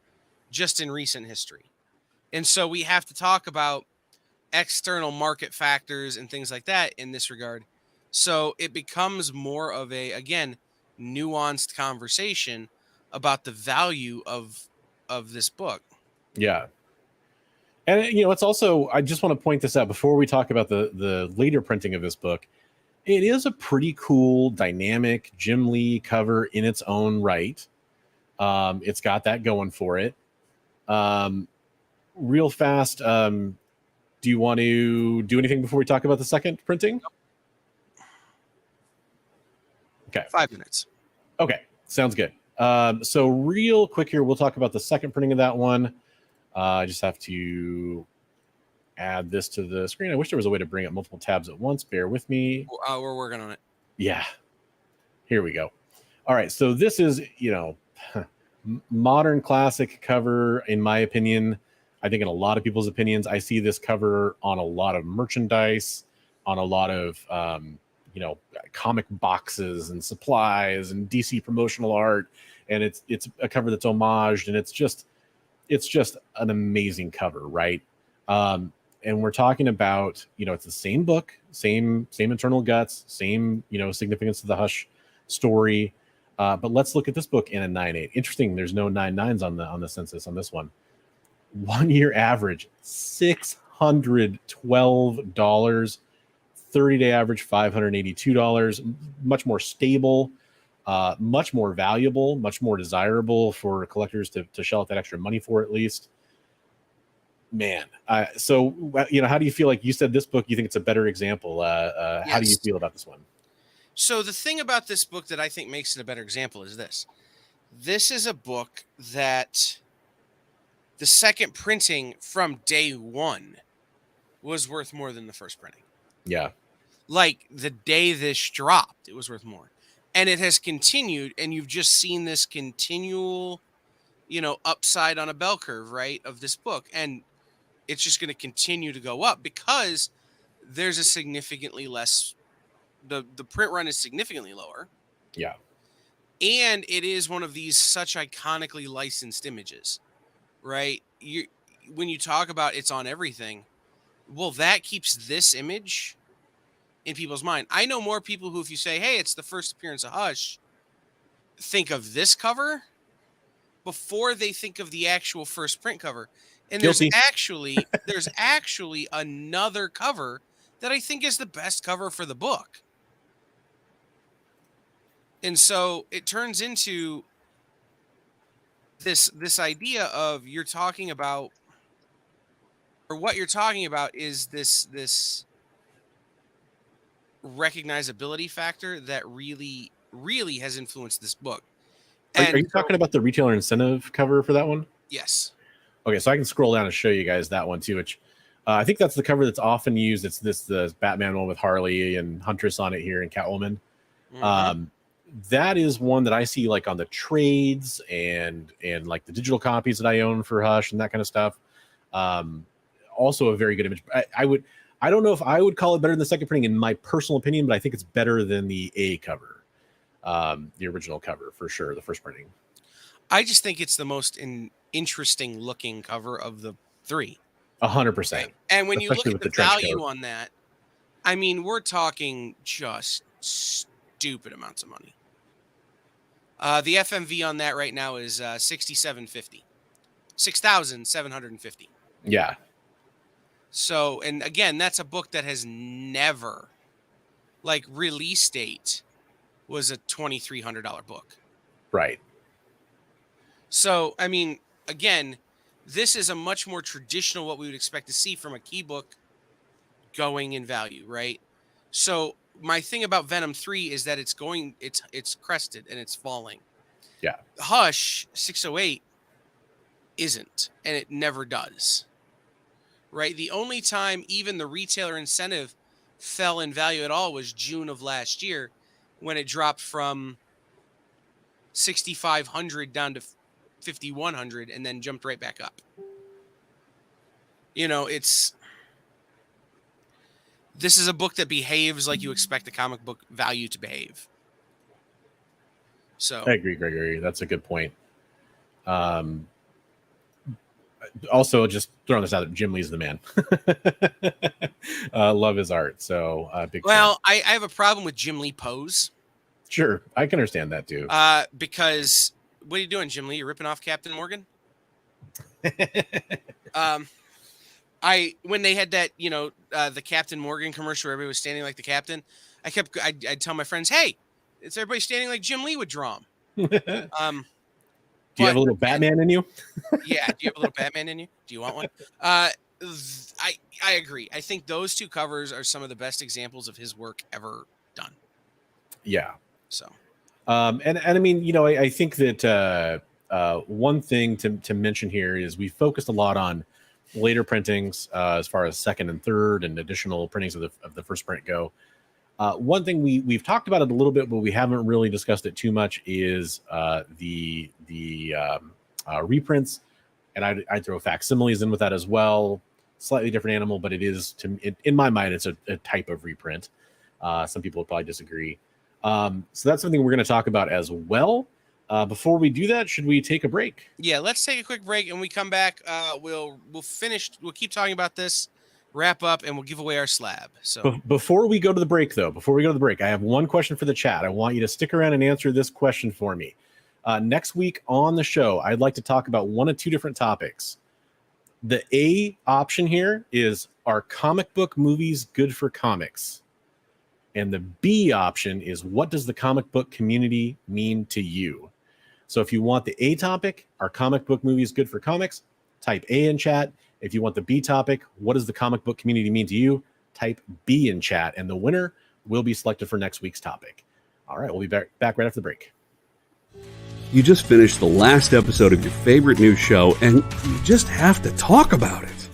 just in recent history. And so we have to talk about external market factors and things like that in this regard. So it becomes more of a, again, nuanced conversation about the value of this book. Yeah. And, it's also, I just want to point this out before we talk about the later printing of this book. It is a pretty cool, dynamic Jim Lee cover in its own right. It's got that going for it. Real fast, do you want to do anything before we talk about the second printing? Okay. 5 minutes. Okay. Sounds good. So real quick here, we'll talk about the second printing of that one. I just have to add this to the screen. I wish there was a way to bring up multiple tabs at once. Bear with me. We're working on it. Yeah. Here we go. All right. So this is, modern classic cover, in my opinion. I think in a lot of people's opinions, I see this cover on a lot of merchandise, on a lot of, comic boxes and supplies and DC promotional art. And it's a cover that's homaged, and it's just an amazing cover, right? And we're talking about, it's the same book, same internal guts, same, significance to the Hush story. But let's look at this book in a 9.8. Interesting. There's no 9.9s on the census on this one. 1 year average, $612. 30-day average, $582. Much more stable, much more valuable, much more desirable for collectors to shell out that extra money for, at least. Man. So, how do you feel? Like you said, this book, you think it's a better example. Yes. How do you feel about this one? So the thing about this book that I think makes it a better example is this. This is a book that the second printing from day one was worth more than the first printing. Yeah. Like the day this dropped, it was worth more. And it has continued, and you've just seen this continual, upside on a bell curve, right, of this book. And it's just going to continue to go up because there's a significantly less, the print run is significantly lower. Yeah. And it is one of these such iconically licensed images, right? When you talk about it's on everything, well, that keeps this image in people's mind. I know more people who, if you say, hey, it's the first appearance of Hush, think of this cover before they think of the actual first print cover. And Guilty. there's actually another cover that I think is the best cover for the book. And so it turns into this idea of what you're talking about is this recognizability factor that really, really has influenced this book. Are you talking about the retailer incentive cover for that one? Yes. Okay, so I can scroll down and show you guys that one too, which I think that's the cover that's often used. It's the Batman one with Harley and Huntress on it here and Catwoman. Mm-hmm. That is one that I see like on the trades and like the digital copies that I own for Hush and that kind of stuff. Also a very good image. I don't know if I would call it better than the second printing in my personal opinion, but I think it's better than the A cover, the original cover for sure, the first printing. I just think it's the most interesting looking cover of the three. 100%. And when you look at the value on that, I mean, we're talking just stupid amounts of money. The FMV on that right now is $6,750. $6,750. Yeah. So, and again, that's a book that has never, like, release date was a $2,300 book. Right. So, I mean, again, this is a much more traditional what we would expect to see from a key book going in value, right? So my thing about Venom 3 is that it's crested and it's falling. Yeah. Hush 608 isn't, and it never does. Right? The only time even the retailer incentive fell in value at all was June of last year when it dropped from 6,500 down to 5,100 and then jumped right back up. This is a book that behaves like you expect a comic book value to behave. So I agree, Gregory. That's a good point. Also, just throwing this out there, Jim Lee's the man. Love his art. So big. Well, I have a problem with Jim Lee pose. Sure, I can understand that too. Because what are you doing, Jim Lee? You're ripping off Captain Morgan. When they had that, the Captain Morgan commercial where everybody was standing like the captain, I'd tell my friends, hey, it's everybody standing like Jim Lee would draw him. Do you have a little Batman in you? Yeah. Do you have a little Batman in you? Do you want one? I agree. I think those two covers are some of the best examples of his work ever done. Yeah. So, and I mean, I think that one thing to mention here is we focused a lot on later printings as far as second and third and additional printings of the first print go. One thing we've talked about it a little bit, but we haven't really discussed it too much is the reprints, and I'd throw facsimiles in with that as well. Slightly different animal, but it is in my mind, it's a type of reprint. Some people would probably disagree. So that's something we're going to talk about as well. Before we do that, should we take a break? Yeah, let's take a quick break, and when we come back, we'll finish. We'll keep talking about this, wrap up, and we'll give away our slab. So before we go to the break, I have one question for the chat. I want you to stick around and answer this question for me. Next week on the show, I'd like to talk about one of two different topics. The A option here is, are comic book movies good for comics? And the B option is, what does the comic book community mean to you? So if you want the A topic, are comic book movies good for comics? Type A in chat. If you want the B topic, what does the comic book community mean to you? Type B in chat. And the winner will be selected for next week's topic. All right, we'll be back right after the break. You just finished the last episode of your favorite news show, and you just have to talk about it.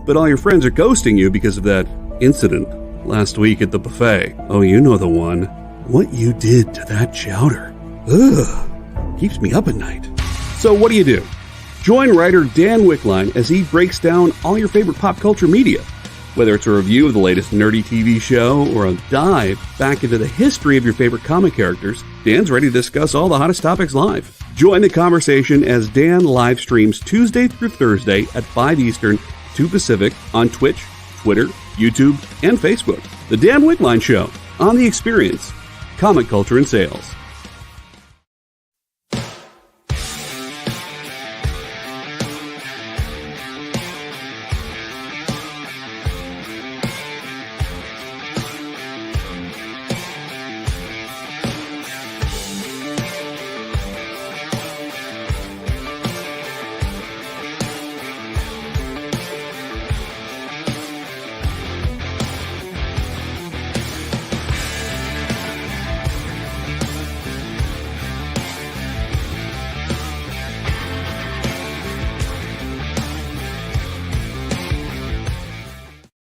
but all your friends are ghosting you because of that incident last week at the buffet. Oh, you know the one. What you did to that chowder. Ugh. Keeps me up at night. So what do? Join writer Dan Wickline as he breaks down all your favorite pop culture media. Whether it's a review of the latest nerdy TV show or a dive back into the history of your favorite comic characters, Dan's ready to discuss all the hottest topics live. Join the conversation as Dan live streams Tuesday through Thursday at 5 Eastern, 2 Pacific on Twitch, Twitter, YouTube, and Facebook. The Dan Wickline Show, on The Experience, comic culture and sales.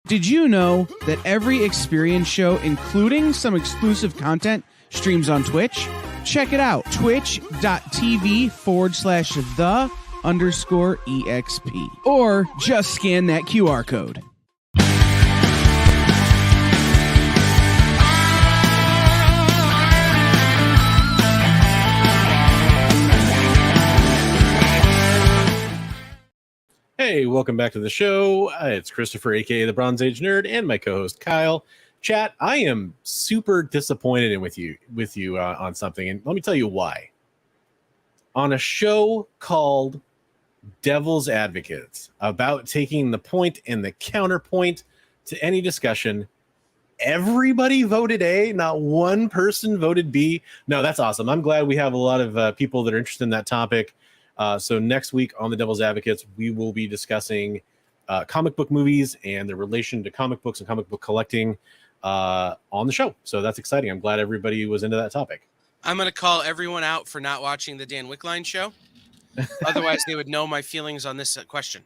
Did you know that every Experience show, including some exclusive content, streams on Twitch? Check it out, twitch.tv/the_EXP. Or just scan that QR code. Hey, welcome back to the show. It's Christopher, aka the Bronze Age Nerd, and my co-host Kyle. Chat, I am super disappointed with you on something, and let me tell you why. On a show called Devil's Advocates, about taking the point and the counterpoint to any discussion, everybody voted A, not one person voted B. No, that's awesome. I'm glad we have a lot of people that are interested in that topic. So next week on the Devil's Advocates, we will be discussing comic book movies and their relation to comic books and comic book collecting on the show. So that's exciting. I'm glad everybody was into that topic. I'm going to call everyone out for not watching the Dan Wickline show. Otherwise, they would know my feelings on this question.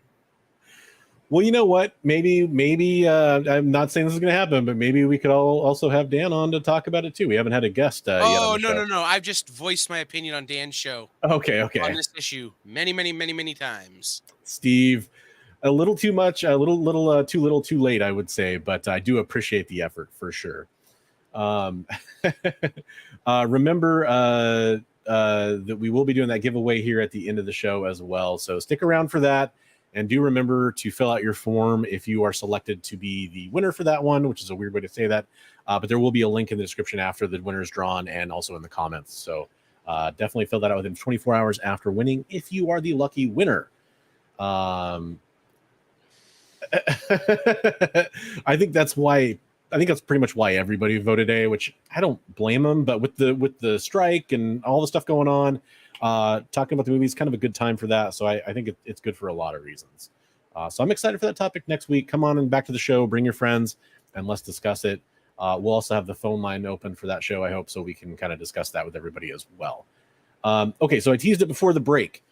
Well, you know what? Maybe I'm not saying this is going to happen, but maybe we could also have Dan on to talk about it too. We haven't had a guest yet on the show. No. I've just voiced my opinion on Dan's show. Okay. On this issue many times. Steve, a little too much, too little, too late, I would say, but I do appreciate the effort for sure. Remember that we will be doing that giveaway here at the end of the show as well. So stick around for that. And do remember to fill out your form if you are selected to be the winner for that one, which is a weird way to say that. But there will be a link in the description after the winner is drawn and also in the comments. So definitely fill that out within 24 hours after winning if you are the lucky winner. I think that's pretty much why everybody voted A, which I don't blame them. But with the strike and all the stuff going on, talking about the movie is kind of a good time for that. So I think it's good for a lot of reasons. So I'm excited for that topic next week. Come on and back to the show, bring your friends, and let's discuss it. We'll also have the phone line open for that show, I hope, so we can kind of discuss that with everybody as well. Okay, so I teased it before the break.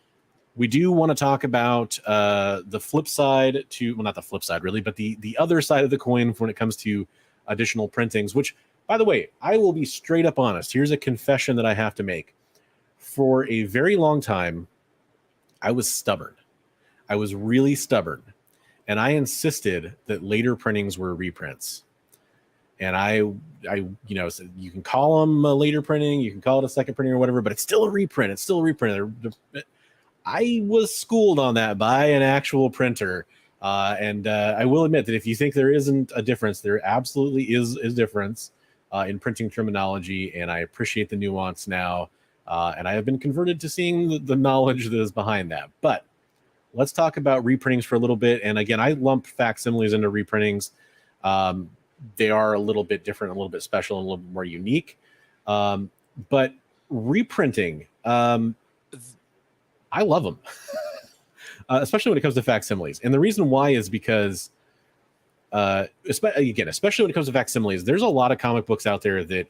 We do want to talk about the flip side not the flip side really, but the other side of the coin when it comes to additional printings, which, by the way, I will be straight up honest. Here's a confession that I have to make. For a very long time, I was stubborn. I was really stubborn. And I insisted that later printings were reprints. And I so you can call them a later printing, you can call it a second printing or whatever, but it's still a reprint. It's still a reprint. I was schooled on that by an actual printer. And I will admit that if you think there isn't a difference, there absolutely is a difference in printing terminology. And I appreciate the nuance now. And I have been converted to seeing the knowledge that is behind that. But let's talk about reprintings for a little bit. And again, I lump facsimiles into reprintings. They are a little bit different, a little bit special, and a little bit more unique. But reprinting, I love them, especially when it comes to facsimiles. And the reason why is because, especially when it comes to facsimiles, there's a lot of comic books out there that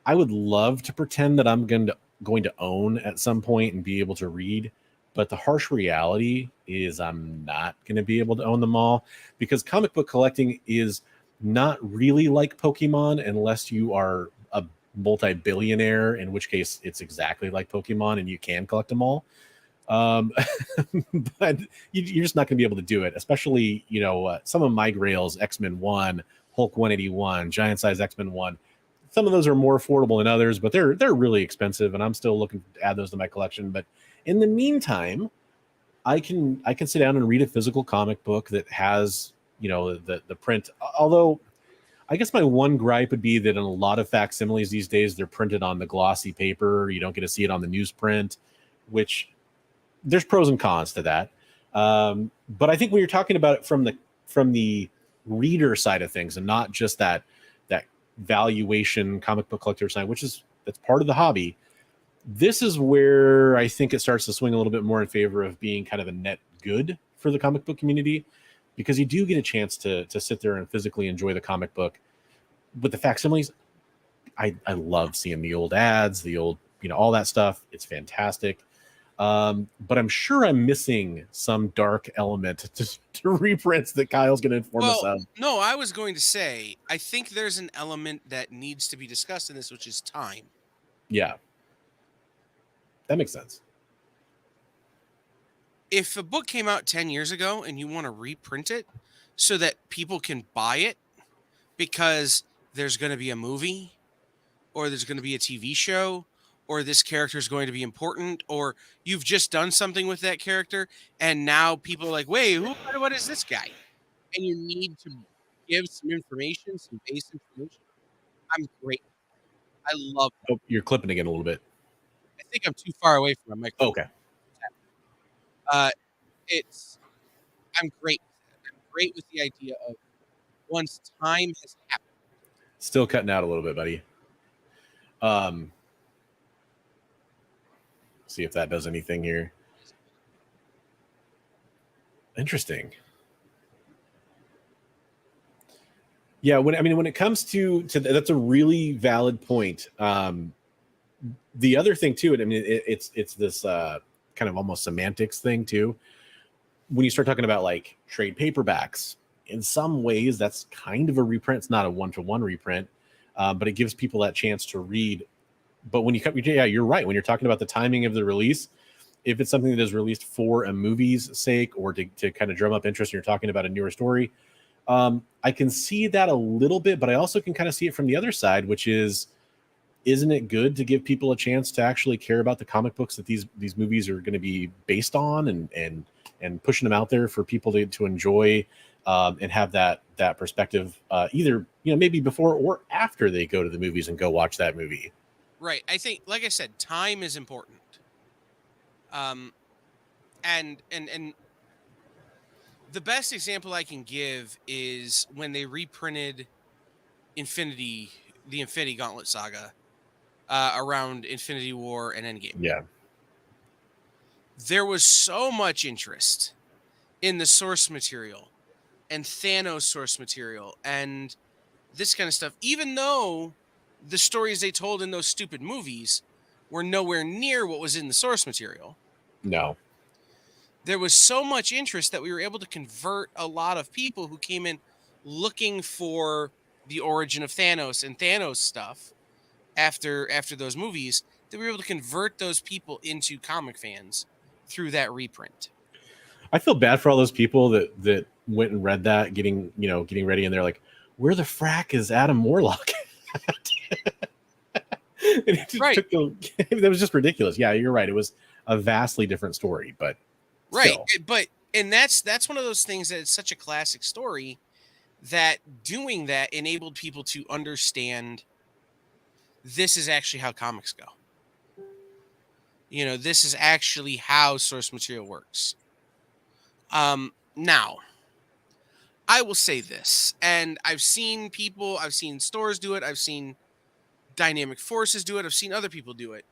I would love to pretend that I'm going to own at some point and be able to read, But the harsh reality is I'm not going to be able to own them all, because comic book collecting is not really like Pokemon unless you are a multi-billionaire, in which case it's exactly like Pokemon and you can collect them all. But you're just not going to be able to do it, especially, some of my grails, X-Men 1, Hulk 181, Giant Size X-Men 1. Some of those are more affordable than others, but they're really expensive, and I'm still looking to add those to my collection. But in the meantime, I can sit down and read a physical comic book that has, the print. Although I guess my one gripe would be that in a lot of facsimiles these days, they're printed on the glossy paper. You don't get to see it on the newsprint, which there's pros and cons to that. But I think when you're talking about it from the reader side of things, and not just that valuation comic book collector side, that's part of the hobby, this is where I think it starts to swing a little bit more in favor of being kind of a net good for the comic book community, because you do get a chance to sit there and physically enjoy the comic book. With the facsimiles, I love seeing the old ads, the old, all that stuff. It's fantastic. But I'm sure I'm missing some dark element to reprints that Kyle's going to inform us of. No, I was going to say, I think there's an element that needs to be discussed in this, which is time. Yeah. That makes sense. If a book came out 10 years ago and you want to reprint it so that people can buy it because there's going to be a movie, or there's going to be a TV show, or this character is going to be important, or you've just done something with that character, and now people are like, wait, what is this guy? And you need to give some information, some base information. I'm great. I love it. Oh, you're clipping again a little bit. I think I'm too far away from my microphone. Okay. I'm great. I'm great with the idea of once time has happened. Still cutting out a little bit, buddy. See if that does anything here. Interesting. Yeah, when it comes to that's a really valid point. The other thing too, it's this kind of almost semantics thing too. When you start talking about like trade paperbacks, in some ways that's kind of a reprint. It's not a one-to-one reprint, but it gives people that chance to read. But when you're right. When you're talking about the timing of the release, if it's something that is released for a movie's sake, or to kind of drum up interest, and you're talking about a newer story, I can see that a little bit, but I also can kind of see it from the other side, which is, isn't it good to give people a chance to actually care about the comic books that these movies are going to be based on, and pushing them out there for people to enjoy, and have that perspective, either, maybe before or after they go to the movies and go watch that movie. Right. I think, like I said, time is important. And the best example I can give is when they reprinted the Infinity Gauntlet saga around Infinity War and Endgame. Yeah. There was so much interest in the source material and Thanos source material and this kind of stuff, even though the stories they told in those stupid movies were nowhere near what was in the source material. No. There was so much interest that we were able to convert a lot of people who came in looking for the origin of Thanos and Thanos stuff after those movies, that we were able to convert those people into comic fans through that reprint. I feel bad for all those people that went and read that, getting ready, and they're like, where the frack is Adam Warlock? Right. That was just ridiculous. Yeah, you're right. It was a vastly different story, but right. But that's one of those things that it's such a classic story that doing that enabled people to understand this is actually how comics go. This is actually how source material works. Now, I will say this, and I've seen stores do it. I've seen Dynamic Forces do it. I've seen other people do it.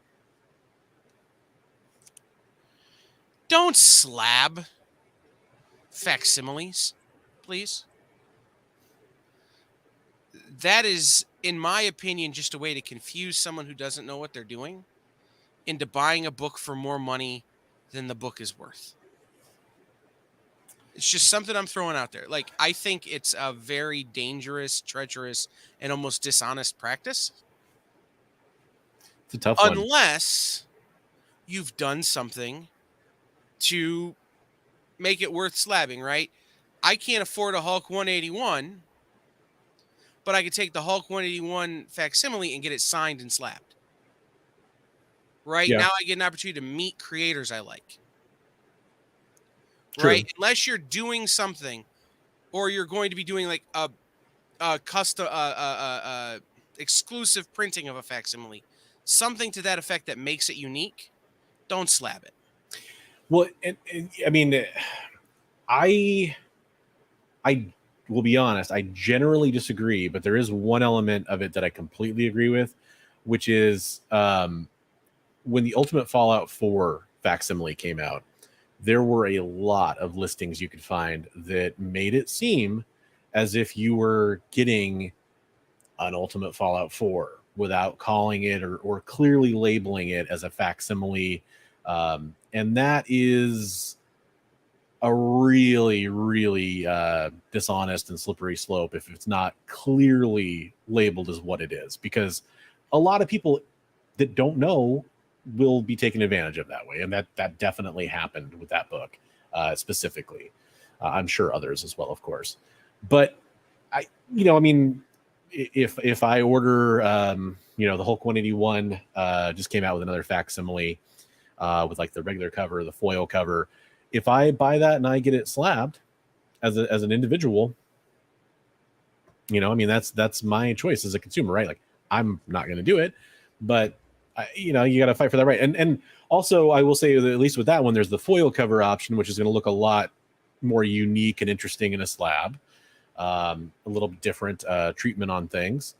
Don't slab facsimiles, please. That is, in my opinion, just a way to confuse someone who doesn't know what they're doing into buying a book for more money than the book is worth. It's just something I'm throwing out there. Like, I think it's a very dangerous, treacherous, and almost dishonest practice. It's a tough one. Unless you've done something to make it worth slabbing, right? I can't afford a Hulk 181, but I could take the Hulk 181 facsimile and get it signed and slabbed. Right? Yeah. Now I get an opportunity to meet creators I like. True. Right? Unless you're doing something, or you're going to be doing like a custom exclusive printing of a facsimile, something to that effect that makes it unique, don't slab it. Well, I mean, I will be honest, I generally disagree, but there is one element of it that I completely agree with, which is when the Ultimate Fallout 4 facsimile came out, there were a lot of listings you could find that made it seem as if you were getting an Ultimate Fallout 4 without calling it or clearly labeling it as a facsimile. And that is a really, really dishonest and slippery slope if it's not clearly labeled as what it is, because a lot of people that don't know will be taken advantage of that way. And that definitely happened with that book specifically. I'm sure others as well, of course. But if I order, the Hulk 181 just came out with another facsimile with like the regular cover, the foil cover. If I buy that and I get it slabbed as an individual, that's my choice as a consumer, right? Like, I'm not going to do it, but you got to fight for that right. And also, I will say that at least with that one, there's the foil cover option, which is going to look a lot more unique and interesting in a slab. A little different treatment on things.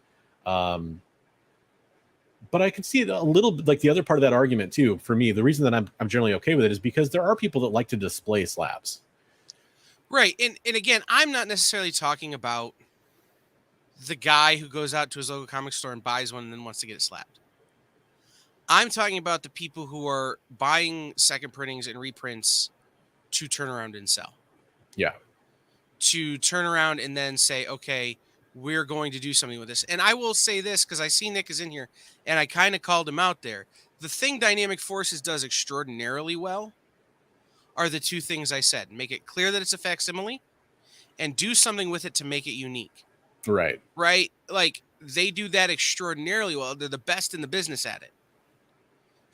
But I can see it a little bit like the other part of that argument too. For me, the reason that I'm generally okay with it is because there are people that like to display slabs. Right. And again, I'm not necessarily talking about the guy who goes out to his local comic store and buys one and then wants to get it slabbed. I'm talking about the people who are buying second printings and reprints to turn around and sell. Yeah. To turn around and then say, okay, we're going to do something with this. And I will say this, because I see Nick is in here, and I kind of called him out there. The thing Dynamic Forces does extraordinarily well are the two things I said. Make it clear that it's a facsimile, and do something with it to make it unique. Right. Right? Like, they do that extraordinarily well. They're the best in the business at it.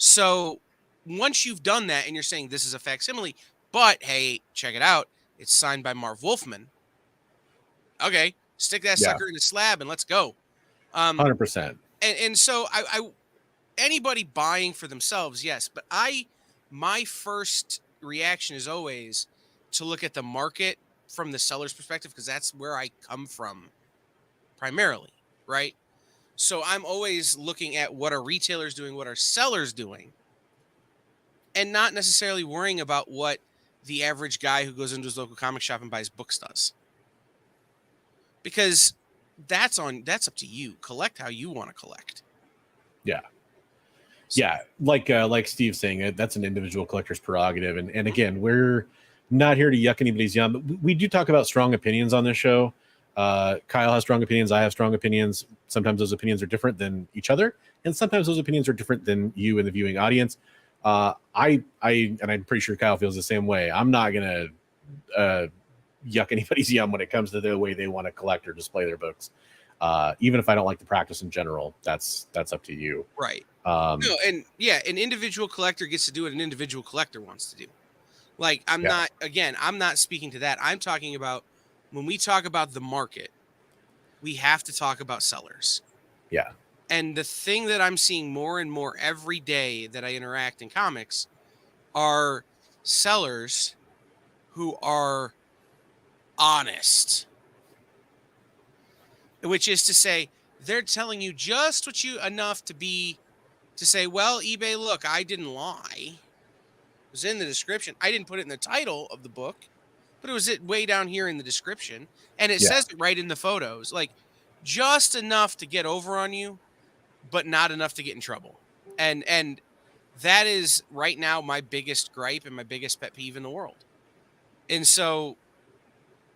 So once you've done that and you're saying this is a facsimile, but hey, check it out, it's signed by Marv Wolfman. Okay, stick that sucker in a slab and let's go. 100%. And so I anybody buying for themselves, yes, but my first reaction is always to look at the market from the seller's perspective, because that's where I come from primarily, right? So I'm always looking at what are retailers doing, what are sellers doing, and not necessarily worrying about what the average guy who goes into his local comic shop and buys books does. Because that's up to you. Collect how you want to collect. Yeah. Yeah. Like Steve's saying, that's an individual collector's prerogative. And again, we're not here to yuck anybody's yum, but we do talk about strong opinions on this show. Kyle has strong opinions. I have strong opinions. Sometimes those opinions are different than each other, and sometimes those opinions are different than you and the viewing audience. And I'm pretty sure Kyle feels the same way. I'm not gonna yuck anybody's yum when it comes to the way they want to collect or display their books. Even if I don't like the practice in general, that's up to you. Right. An individual collector gets to do what an individual collector wants to do. Like, I'm not speaking to that. I'm talking about, when we talk about the market, we have to talk about sellers. Yeah. And the thing that I'm seeing more and more every day that I interact in comics are sellers who are honest. Which is to say, they're telling you just what you enough to say, well, eBay, look, I didn't lie. It was in the description. I didn't put it in the title of the book, but it was way down here in the description. And it says it right in the photos. Like, just enough to get over on you, but not enough to get in trouble. And That is right now my biggest gripe and my biggest pet peeve in the world. And so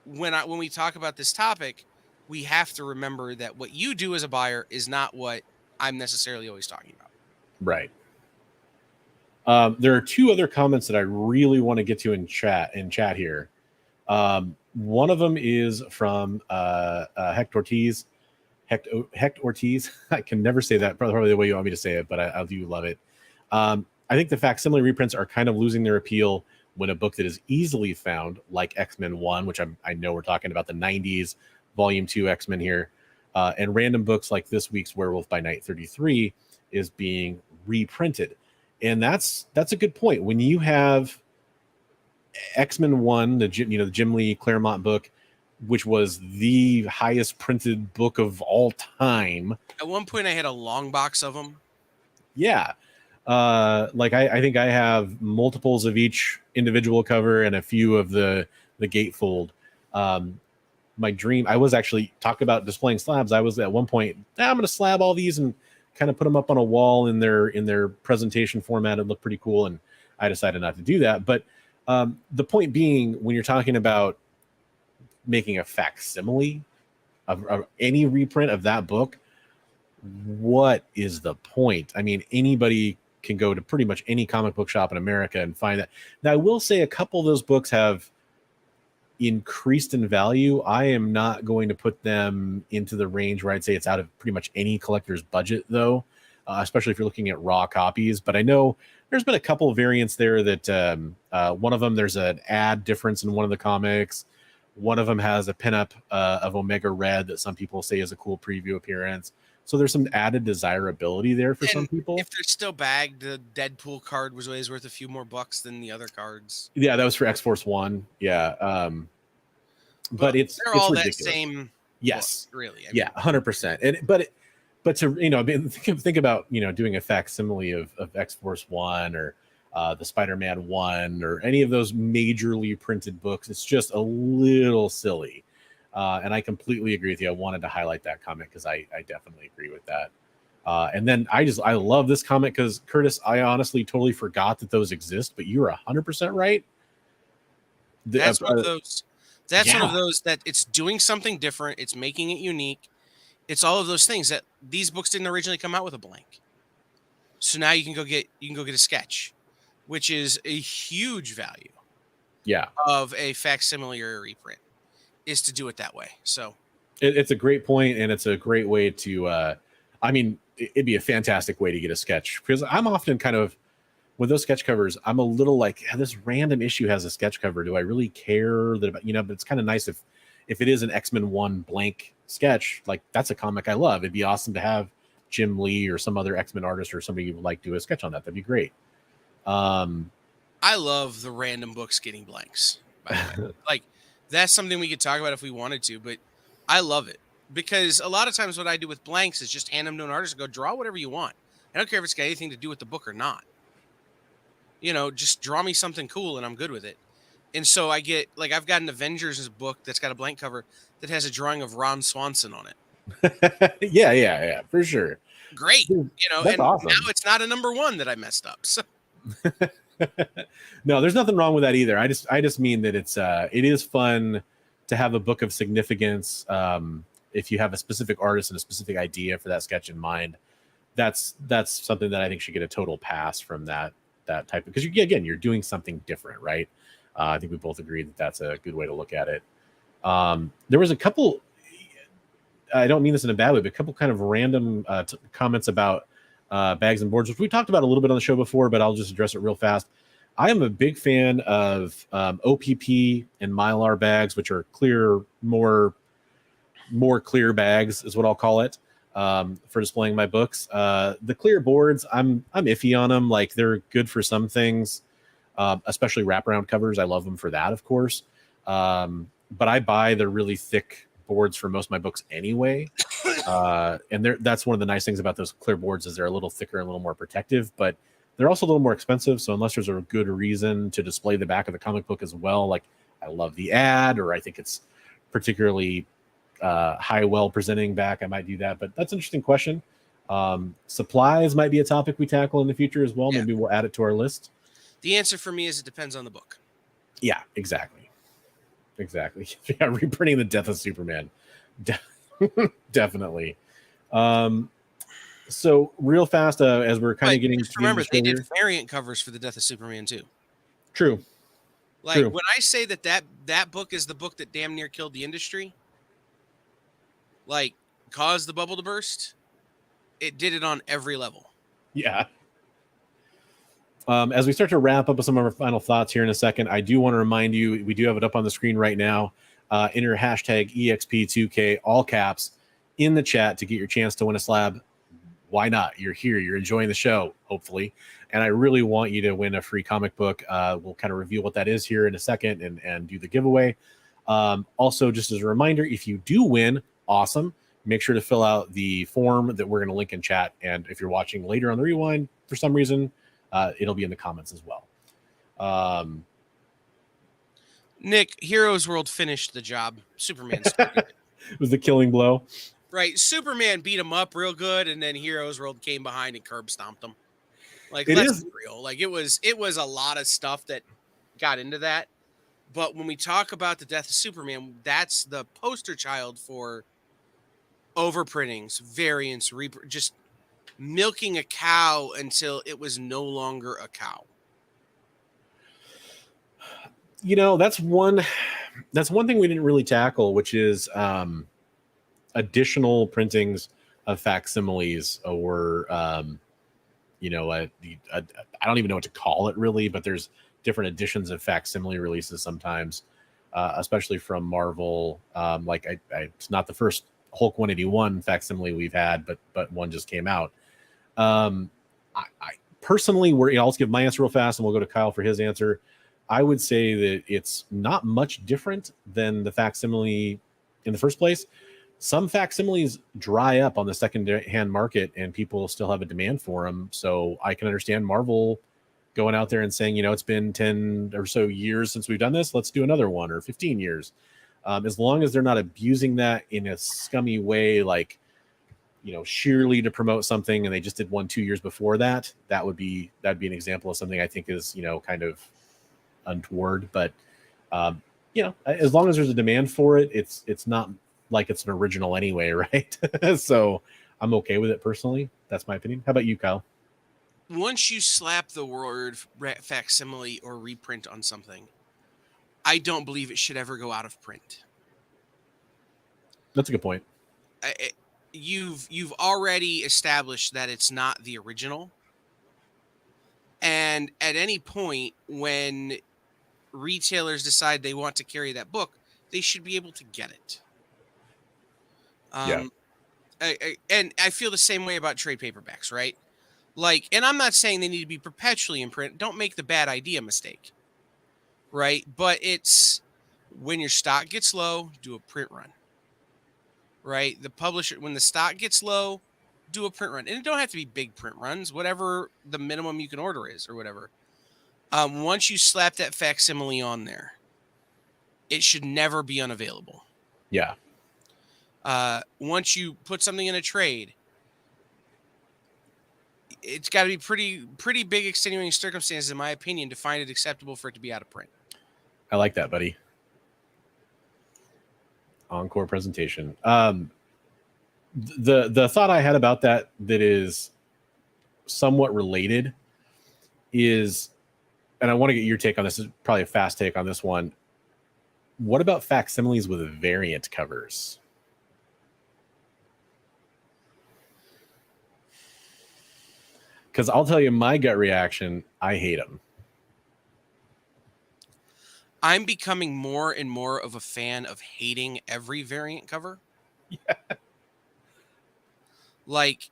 when we talk about this topic, we have to remember that what you do as a buyer is not what I'm necessarily always talking about. Right. There are two other comments that I really want to get to in chat here. One of them is from Hecht Ortiz. Hecht Ortiz. I can never say that probably the way you want me to say it, but I do love it. I think the facsimile reprints are kind of losing their appeal when a book that is easily found, like X-Men 1, which I know we're talking about the 90s, Volume 2 X-Men here, and random books like this week's Werewolf by Night 33 is being reprinted. And that's a good point. When you have X-Men 1, the Jim Lee Claremont book, which was the highest printed book of all time. At one point, I had a long box of them. Yeah. Like I think I have multiples of each individual cover and a few of the gatefold. My dream, I was actually talking about displaying slabs. I was at one point, I'm going to slab all these and kind of put them up on a wall in their presentation format. It looked pretty cool. And I decided not to do that. But the point being, when you're talking about making a facsimile of any reprint of that book, what is the point? I mean, anybody can go to pretty much any comic book shop in America and find that. Now, I will say a couple of those books have increased in value. I am not going to put them into the range where I'd say it's out of pretty much any collector's budget, though, especially if you're looking at raw copies. But I know there's been a couple of variants there that one of them, there's an ad difference in one of the comics. One of them has a pinup of Omega Red that some people say is a cool preview appearance. So there's some added desirability there for some people. If they're still bagged, the Deadpool card was always worth a few more bucks than the other cards. Yeah, that was for X-Force 1. Yeah. But it's all ridiculous. That same. Yes. Book, really. Yeah, 100%. But to think about doing a facsimile of X-Force 1 or the Spider-Man 1 or any of those majorly printed books, it's just a little silly. And I completely agree with you. I wanted to highlight that comment because I definitely agree with that. And then I love this comment because, Curtis, I honestly totally forgot that those exist, but you're 100% right. That's one of those. That's one of those that it's doing something different. It's making it unique. It's all of those things that these books didn't originally come out with a blank. So now you can go get a sketch, which is a huge value. Yeah. Of a facsimile or a reprint is to do it that way. So it's a great point, and it's a great way to it'd be a fantastic way to get a sketch, because I'm often kind of with those sketch covers, I'm a little like, this random issue has a sketch cover. Do I really care that about, but it's kind of nice if it is an X-Men 1 blank sketch, like that's a comic I love. It'd be awesome to have Jim Lee or some other X-Men artist or somebody you would like do a sketch on that. That'd be great. I love the random books getting blanks. By the way. Like, that's something we could talk about if we wanted to, but I love it because a lot of times what I do with blanks is just hand them to an artist and go, draw whatever you want. I don't care if it's got anything to do with the book or not. Just draw me something cool and I'm good with it. And so I get, like, I've got an Avengers book that's got a blank cover that has a drawing of Ron Swanson on it. Yeah, for sure. Great. That's and awesome. Now it's not a number one that I messed up. So no, there's nothing wrong with that either. I just mean that it is fun to have a book of significance. If you have a specific artist and a specific idea for that sketch in mind, that's something that I think should get a total pass from that type, because you're doing something different, right? I think we both agree that that's a good way to look at it. There was a couple, I don't mean this in a bad way, but a couple kind of random comments about bags and boards, which we talked about a little bit on the show before, but I'll just address it real fast. I am a big fan of OPP and Mylar bags, which are clear, more clear bags is what I'll call it, for displaying my books. The clear boards, I'm iffy on them. Like, they're good for some things, especially wraparound covers. I love them for that, of course. But I buy the really thick boards for most of my books anyway. And that's one of the nice things about those clear boards is they're a little thicker and a little more protective, but they're also a little more expensive. So unless there's a good reason to display the back of the comic book as well, like I love the ad, or I think it's particularly well presenting back, I might do that. But that's an interesting question. Supplies might be a topic we tackle in the future as well. Yeah. Maybe we'll add it to our list. The answer for me is it depends on the book. Yeah, exactly. Yeah, reprinting the death of Superman. Definitely. So real fast, as we're kind of getting just remember, they did here. variant covers for the death of Superman too. True. Like when I say that book is the book that damn near killed the industry, like caused the bubble to burst, it did it on every level. Yeah. As we start to wrap up with some of our final thoughts here in a second, I do want to remind you, we do have it up on the screen right now. Enter hashtag EXP2K, all caps, in the chat to get your chance to win a slab. Why not? You're here. You're enjoying the show, hopefully. And I really want you to win a free comic book. We'll kind of reveal what that is here in a second and do the giveaway. Also, just as a reminder, if you do win, awesome. Make sure to fill out the form that we're going to link in chat. And if you're watching later on the rewind, for some reason, it'll be in the comments as well. Nick, Heroes World finished the job. Superman it was the killing blow. Right. Superman beat him up real good, and then Heroes World came behind and curb stomped him. Like, let's be real. Like, it was a lot of stuff that got into that. But when we talk about the death of Superman, that's the poster child for overprintings, variants, just milking a cow until it was no longer a cow. You know, that's one thing we didn't really tackle, which is additional printings of facsimiles, or I don't even know what to call it really, but there's different editions of facsimile releases sometimes, especially from Marvel. It's not the first Hulk 181 facsimile we've had, but one just came out. I personally, I'll give my answer real fast, and we'll go to Kyle for his answer. I would say that it's not much different than the facsimile in the first place. Some facsimiles dry up on the second-hand market, and people still have a demand for them. So I can understand Marvel going out there and saying, it's been 10 or so years since we've done this. Let's do another one, or 15 years. As long as they're not abusing that in a scummy way, like, sheerly to promote something, and they just did 1-2 years before that, that'd be an example of something I think is, kind of untoward. But, as long as there's a demand for it, it's not like it's an original anyway, right? So I'm okay with it personally. That's my opinion. How about you, Kyle? Once you slap the word facsimile or reprint on something, I don't believe it should ever go out of print. That's a good point. You've already established that it's not the original. And at any point when retailers decide they want to carry that book, they should be able to get it. Yeah. And I feel the same way about trade paperbacks, right? Like, and I'm not saying they need to be perpetually in print. Don't make the bad idea mistake, right? But it's when your stock gets low, do a print run, right? The publisher, when the stock gets low, do a print run. And it don't have to be big print runs, whatever the minimum you can order is or whatever. Once you slap that facsimile on there, it should never be unavailable. Yeah. Once you put something in a trade, it's got to be pretty big extenuating circumstances, in my opinion, to find it acceptable for it to be out of print. I like that, buddy. Encore presentation. The thought I had about that is somewhat related is, and I want to get your take on this. Is probably a fast take on this one. What about facsimiles with variant covers? Because I'll tell you my gut reaction, I hate them. I'm becoming more and more of a fan of hating every variant cover. Yeah. Like,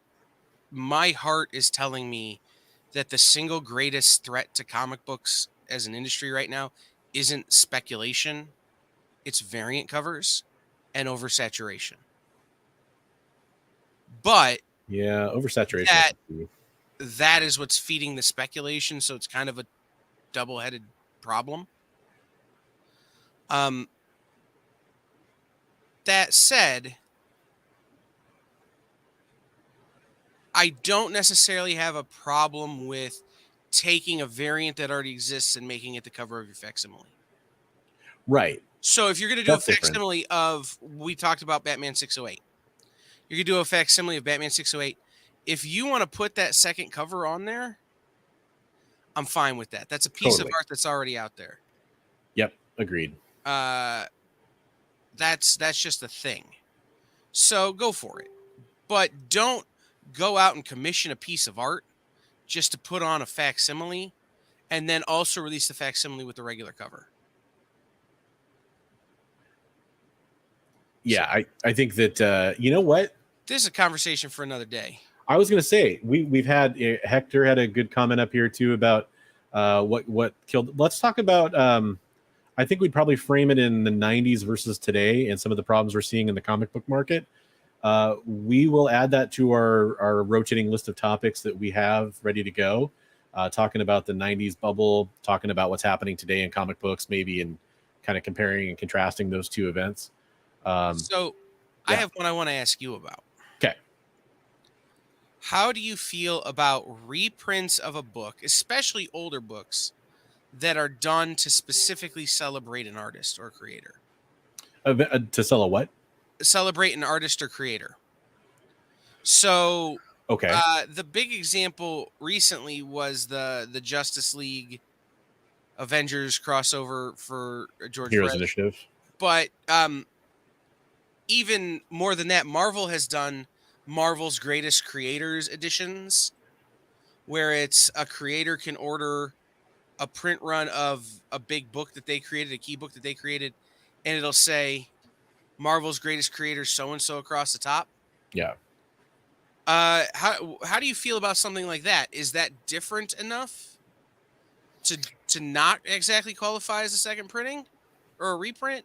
my heart is telling me that the single greatest threat to comic books as an industry right now isn't speculation. It's variant covers and oversaturation. But yeah, oversaturation. That is what's feeding the speculation, so it's kind of a double-headed problem. That said, I don't necessarily have a problem with taking a variant that already exists and making it the cover of your facsimile. Right. So if you're going to do That's a different. facsimile of, we talked about Batman 608. You could do a facsimile of Batman 608. If you want to put that second cover on there, I'm fine with that. That's a piece of art that's already out there. Yep, agreed. That's just a thing. So go for it. But don't go out and commission a piece of art just to put on a facsimile and then also release the facsimile with the regular cover. Yeah, I think that you know what? This is a conversation for another day. I was going to say we've had Hector had a good comment up here too about what killed. Let's talk about. I think we'd probably frame it in the 90s versus today and some of the problems we're seeing in the comic book market. We will add that to our rotating list of topics that we have ready to go. Talking about the 90s bubble, talking about what's happening today in comic books, maybe, and kind of comparing and contrasting those two events. I have one I want to ask you about. Okay. How do you feel about reprints of a book, especially older books, that are done to specifically celebrate an artist or creator? To sell a what? Celebrate an artist or creator. So, okay. The big example recently was the Justice League Avengers crossover for George Heroes Perez. Initiative. But even more than that, Marvel has done Marvel's Greatest Creators editions, where it's a creator can order a print run of a big book that they created, a key book that they created, and it'll say Marvel's Greatest Creators so-and-so across the top. Yeah. How do you feel about something like that? Is that different enough to not exactly qualify as a second printing or a reprint?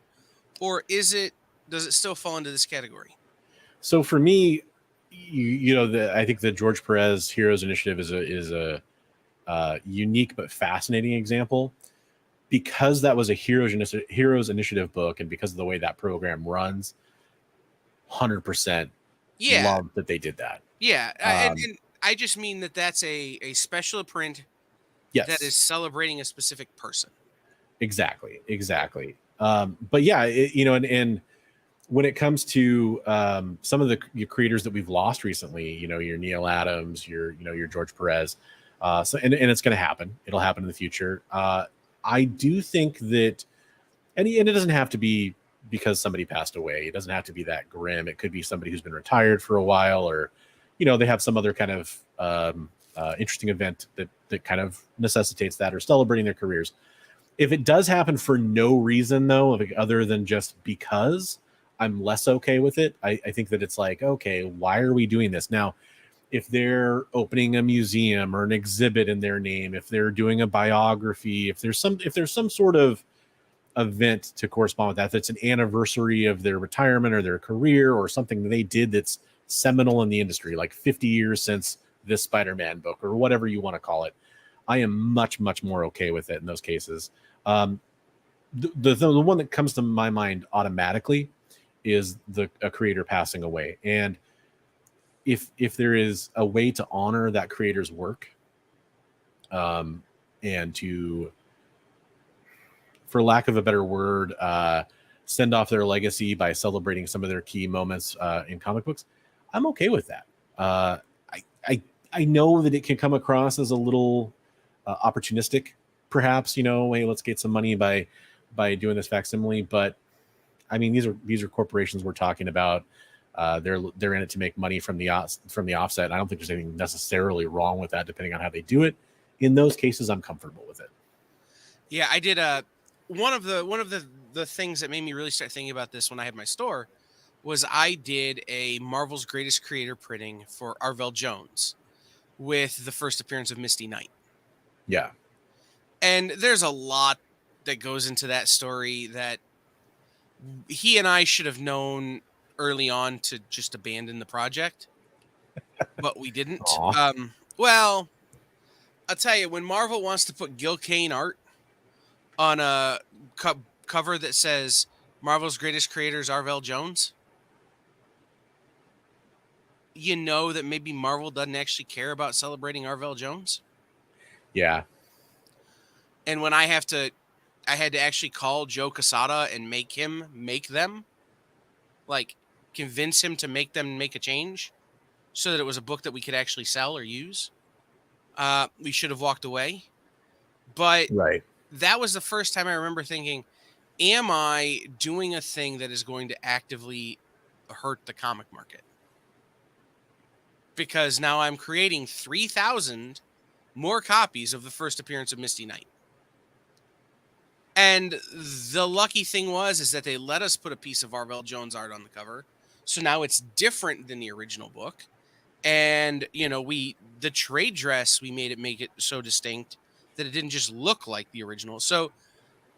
Or does it still fall into this category? So for me, I think the George Perez Heroes Initiative is a unique but fascinating example, because that was a Heroes Initiative book, and because of the way that program runs, 100% love that they did that. Yeah, and I just mean that's a special print that is celebrating a specific person. Exactly. But yeah, and when it comes to some of the creators that we've lost recently, your Neil Adams, your George Perez, and it's going to happen. It'll happen in the future. I do think that, and it doesn't have to be because somebody passed away. It doesn't have to be that grim. It could be somebody who's been retired for a while, or they have some other kind of interesting event that kind of necessitates that, or celebrating their careers. If it does happen for no reason, though, other than just because, I'm less okay with it. I think that it's like, okay, why are we doing this? Now, if they're opening a museum or an exhibit in their name, if they're doing a biography, if there's some sort of event to correspond with that's an anniversary of their retirement or their career, or something that they did that's seminal in the industry, like 50 years since this Spider-Man book, or whatever you want to call it, I am much, much more okay with it in those cases. The one that comes to my mind automatically is a creator passing away. And if there is a way to honor that creator's work, and to, for lack of a better word, send off their legacy by celebrating some of their key moments in comic books, I'm okay with that. I know that it can come across as a little opportunistic, perhaps, hey, let's get some money by doing this facsimile, but I mean, these are corporations we're talking about. They're in it to make money from the offset. I don't think there's anything necessarily wrong with that, depending on how they do it. In those cases, I'm comfortable with it. Yeah, I did one of the things that made me really start thinking about this when I had my store was I did a Marvel's Greatest Creator printing for Arvell Jones with the first appearance of Misty Knight. Yeah. And there's a lot that goes into that story that he and I should have known early on to just abandon the project, but we didn't. Well, I'll tell you, when Marvel wants to put Gil Kane art on a cover that says Marvel's Greatest Creators Arvell Jones, you know that maybe Marvel doesn't actually care about celebrating Arvell Jones. Yeah. And when I had to actually call Joe Quesada and make him make them, like convince him to make them make a change so that it was a book that we could actually sell or use. We should have walked away. But Right. that was the first time I remember thinking, am I doing a thing that is going to actively hurt the comic market? Because now I'm creating 3,000 more copies of the first appearance of Misty Knight. And the lucky thing is that they let us put a piece of Arvell Jones art on the cover. So now it's different than the original book. And, you know, the trade dress, we make it so distinct that it didn't just look like the original. So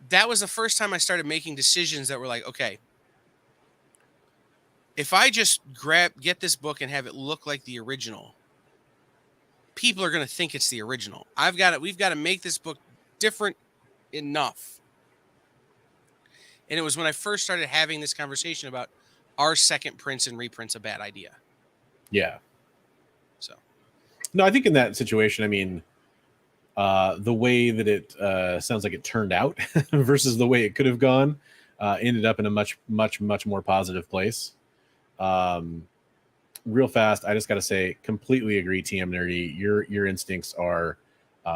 that was the first time I started making decisions that were like, okay, if I just get this book and have it look like the original, people are going to think it's the original. We've got to make this book different enough. And it was when I first started having this conversation about, are second prints and reprints a bad idea? Yeah. So, no, I think in that situation, I mean, the way that it sounds like it turned out versus the way it could have gone ended up in a much, much, much more positive place. Real fast, I just got to say, completely agree, TM Nerdy. Your instincts are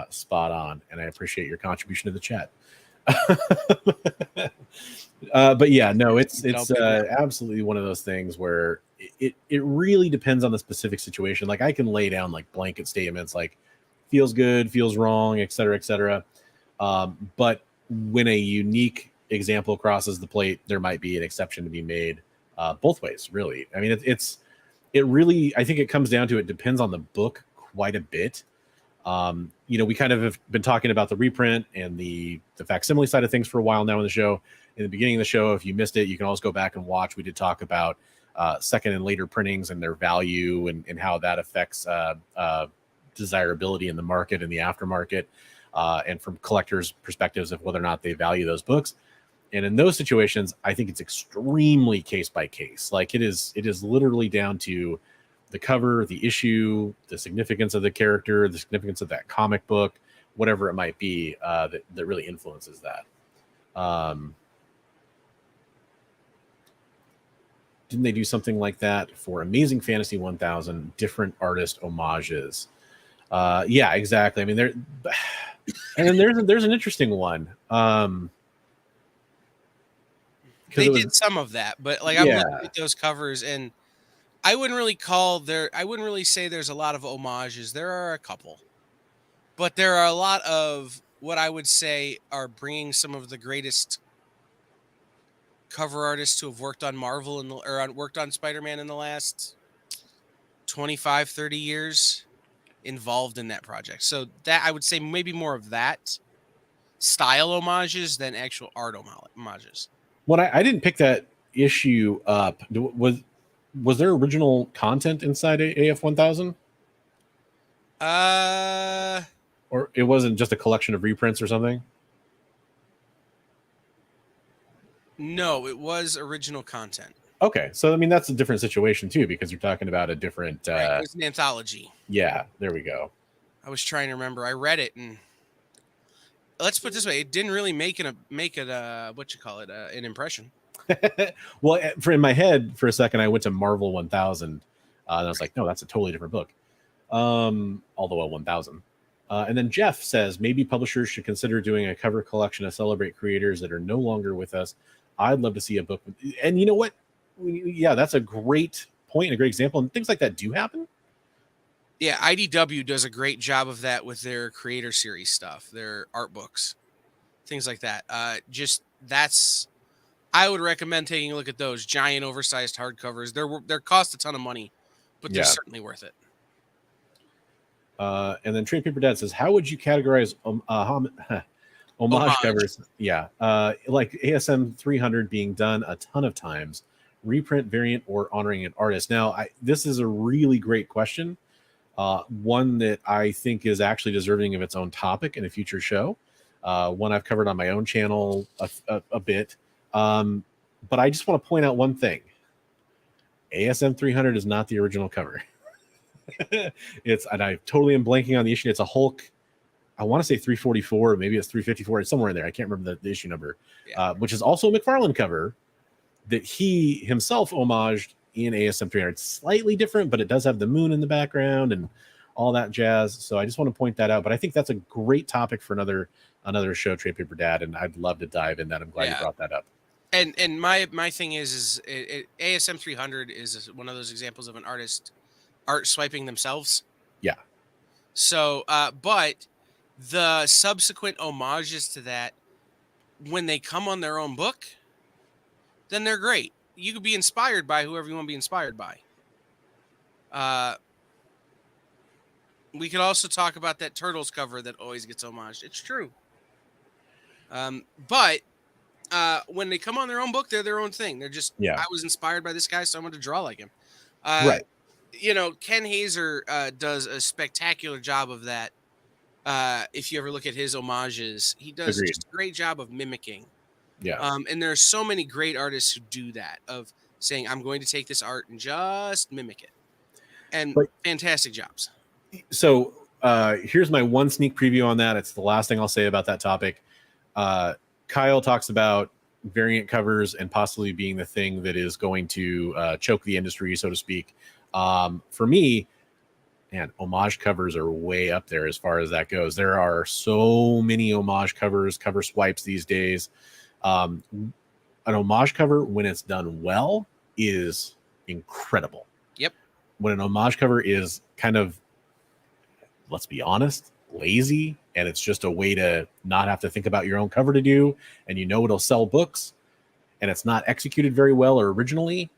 spot on, and I appreciate your contribution to the chat. But yeah, no, it's absolutely one of those things where it really depends on the specific situation. Like I can lay down like blanket statements like feels good, feels wrong, et cetera. But when a unique example crosses the plate, there might be an exception to be made both ways, really. I mean, it really, I think it comes down to, it depends on the book quite a bit. You know, we kind of have been talking about the reprint and the facsimile side of things for a while now in the show. In the beginning of the show, if you missed it, you can always go back and watch. We did talk about second and later printings and their value and how that affects desirability in the market and the aftermarket, and from collectors' perspectives of whether or not they value those books. And in those situations, I think it's extremely case by case. Like it is literally down to the cover, the issue, the significance of the character, the significance of that comic book, whatever it might be, that really influences that. Didn't they do something like that for Amazing Fantasy 1000, different artist homages? Yeah, exactly. I mean, and then there's an interesting one. They did some of that, but like I'm looking at those covers, and I wouldn't really say there's a lot of homages. There are a couple, but there are a lot of what I would say are bringing some of the greatest cover artists who have worked on Marvel worked on Spider-Man in the last 25, 30 years involved in that project. So that I would say maybe more of that style homages than actual art homages. Well, I didn't pick that issue up. Was there original content inside AF 1000? Or it wasn't just a collection of reprints or something? No, it was original content. Okay, so I mean that's a different situation too, because you're talking about a different. Right, it was an anthology. Yeah, there we go. I was trying to remember. I read it, and let's put it this way: it didn't really make it an impression. Well, in my head for a second, I went to Marvel 1000, and I was like, no, that's a totally different book. Although 1000. And then Jeff says maybe publishers should consider doing a cover collection to celebrate creators that are no longer with us. I'd love to see a book. And you know what? Yeah, that's a great point and a great example. And things like that do happen. Yeah, IDW does a great job of that with their creator series stuff, their art books, things like that. I would recommend taking a look at those giant oversized hardcovers. They're cost a ton of money, but they're certainly worth it. And then Trade Paper Dad says, how would you categorize homage covers? Yeah. Like ASM 300 being done a ton of times, reprint, variant, or honoring an artist. Now, this is a really great question. One that I think is actually deserving of its own topic in a future show. One I've covered on my own channel a bit. But I just want to point out one thing. ASM 300 is not the original cover. And I totally am blanking on the issue. It's a Hulk. I want to say 344, maybe it's 354. It's somewhere in there. I can't remember the issue number, which is also a McFarlane cover that he himself homaged in ASM 300. It's slightly different, but it does have the moon in the background and all that jazz. So I just want to point that out. But I think that's a great topic for another show, Trade Paper Dad, and I'd love to dive in that. I'm glad you brought that up. And my thing is ASM 300 is one of those examples of an artist art swiping themselves. Yeah. So, but the subsequent homages to that, when they come on their own book, then they're great. You could be inspired by whoever you want to be inspired by. We could also talk about that Turtles cover that always gets homaged. It's true. But when they come on their own book, they're their own thing. They're just, I was inspired by this guy, so I'm going to draw like him. Right. You know, Ken Hazer does a spectacular job of that. If you ever look at his homages, he does just a great job of mimicking. Yeah. And there are so many great artists who do that, of saying, I'm going to take this art and just mimic it. And fantastic jobs. So here's my one sneak preview on that. It's the last thing I'll say about that topic. Kyle talks about variant covers and possibly being the thing that is going to choke the industry, so to speak. For me, man, homage covers are way up there as far as that goes. There are so many homage covers, cover swipes these days. An homage cover, when it's done well, is incredible. Yep. When an homage cover is kind of, let's be honest, lazy, and it's just a way to not have to think about your own cover to do, and you know it'll sell books, and it's not executed very well or originally,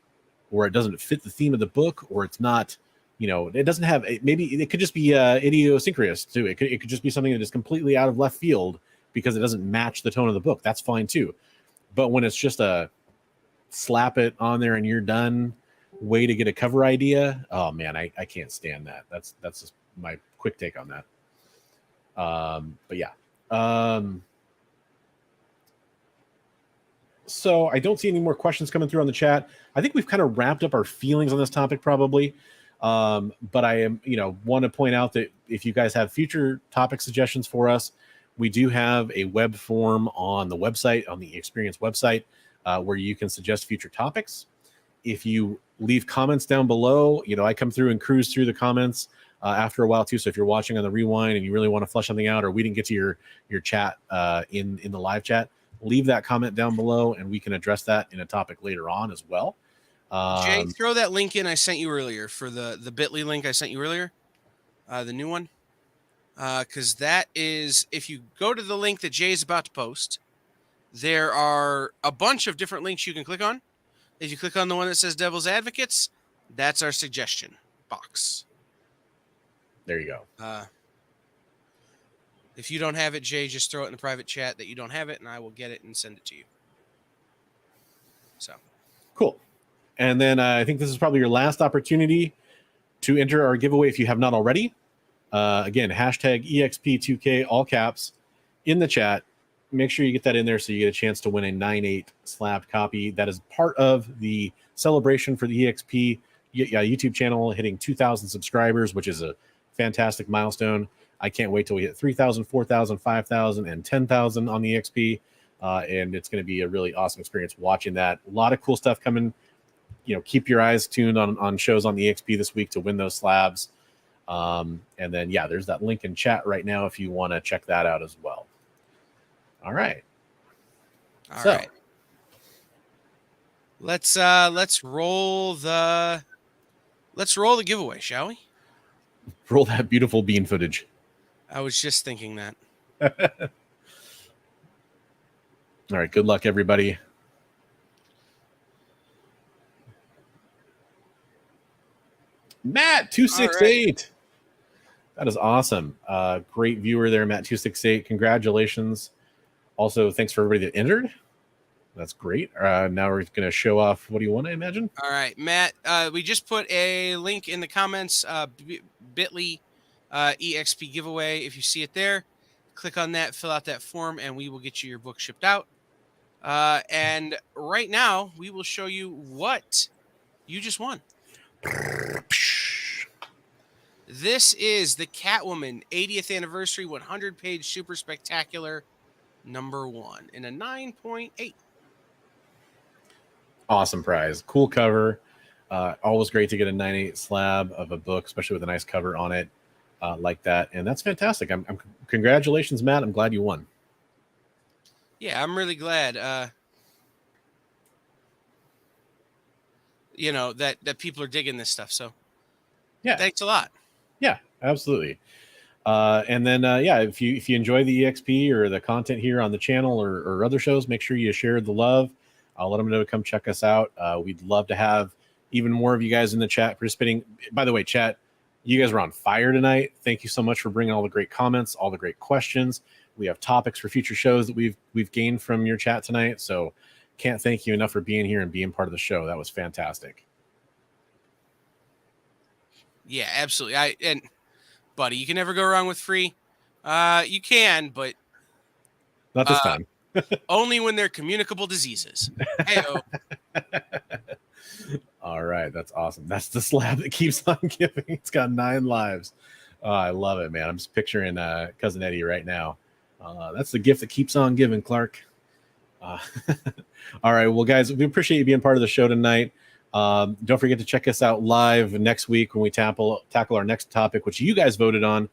or it doesn't fit the theme of the book, or it's not, you know, it doesn't have, maybe it could just be idiosyncrasies too. It could just be something that is completely out of left field because it doesn't match the tone of the book. That's fine too. But when it's just a slap it on there and you're done way to get a cover idea, oh man, I can't stand that. That's just my quick take on that. But yeah. So I don't see any more questions coming through on the chat. I think we've kind of wrapped up our feelings on this topic probably. But I am, want to point out that if you guys have future topic suggestions for us, we do have a web form on the website, on the Experience website, where you can suggest future topics. If you leave comments down below, I come through and cruise through the comments after a while too. So if you're watching on the rewind and you really want to flesh something out, or we didn't get to your chat in the live chat, leave that comment down below and we can address that in a topic later on as well. Jay, throw that link in I sent you earlier for the bit.ly link I sent you earlier, the new one. Because that is, if you go to the link that Jay's about to post, there are a bunch of different links you can click on. If you click on the one that says Devil's Advocates, that's our suggestion box. There you go. If you don't have it, Jay, just throw it in the private chat that you don't have it, and I will get it and send it to you. So cool. And then I think this is probably your last opportunity to enter our giveaway if you have not already. Again, hashtag EXP2K, all caps, in the chat. Make sure you get that in there so you get a chance to win a 9.8 slabbed copy. That is part of the celebration for the EXP YouTube channel hitting 2,000 subscribers, which is a fantastic milestone. I can't wait till we hit 3,000, 4,000, 5,000, and 10,000 on the EXP. And it's going to be a really awesome experience watching that. A lot of cool stuff coming. Keep your eyes tuned on shows on the EXP this week to win those slabs. And then, there's that link in chat right now if you want to check that out as well. All right. All right. Let's roll the giveaway, shall we? Roll that beautiful bean footage. I was just thinking that. All right. Good luck, everybody. Matt 268. Right. That is awesome. Great viewer there, Matt 268. Congratulations. Also, thanks for everybody that entered. That's great. Now we're going to show off. What do you want to imagine? All right, Matt. We just put a link in the comments. Bit.ly EXP giveaway. If you see it there, click on that, fill out that form, and we will get you your book shipped out. And right now, we will show you what You just won. This is the Catwoman 80th anniversary 100-page super spectacular #1 in a 9.8. Awesome prize. Cool cover. Always great to get a 9.8 slab of a book, especially with a nice cover on it like that. And that's fantastic. I'm congratulations, Matt. I'm glad you won. Yeah, I'm really glad. That people are digging this stuff. So yeah, thanks a lot. Yeah, absolutely. And then, if you enjoy the EXP or the content here on the channel or other shows, make sure you share the love. I'll let them know to come check us out. We'd love to have even more of you guys in the chat participating. By the way, chat, you guys were on fire tonight. Thank you so much for bringing all the great comments, all the great questions. We have topics for future shows that we've gained from your chat tonight. So can't thank you enough for being here and being part of the show. That was fantastic. Yeah, absolutely. And buddy, you can never go wrong with free. You can, but not this time. Only when they're communicable diseases. Hey-o. All right, that's awesome. That's the slab that keeps on giving. It's got 9 lives. I love it, man. I'm just picturing Cousin Eddie right now. That's the gift that keeps on giving, Clark. All right, well, guys, we appreciate you being part of the show tonight. Don't forget to check us out live next week when we tackle our next topic, which you guys voted on.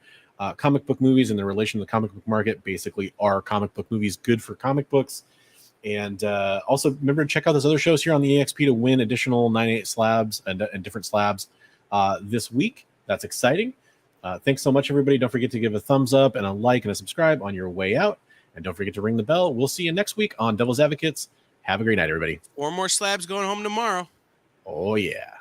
Comic book movies and the relation to the comic book market. Basically, are comic book movies good for comic books? And also remember to check out those other shows here on the EXP to win additional 9.8 slabs and different slabs this week. That's exciting. Thanks so much, everybody. Don't forget to give a thumbs up and a like and a subscribe on your way out. And don't forget to ring the bell. We'll see you next week on Devil's Advocates. Have a great night, everybody. 4 more slabs going home tomorrow. Oh, yeah.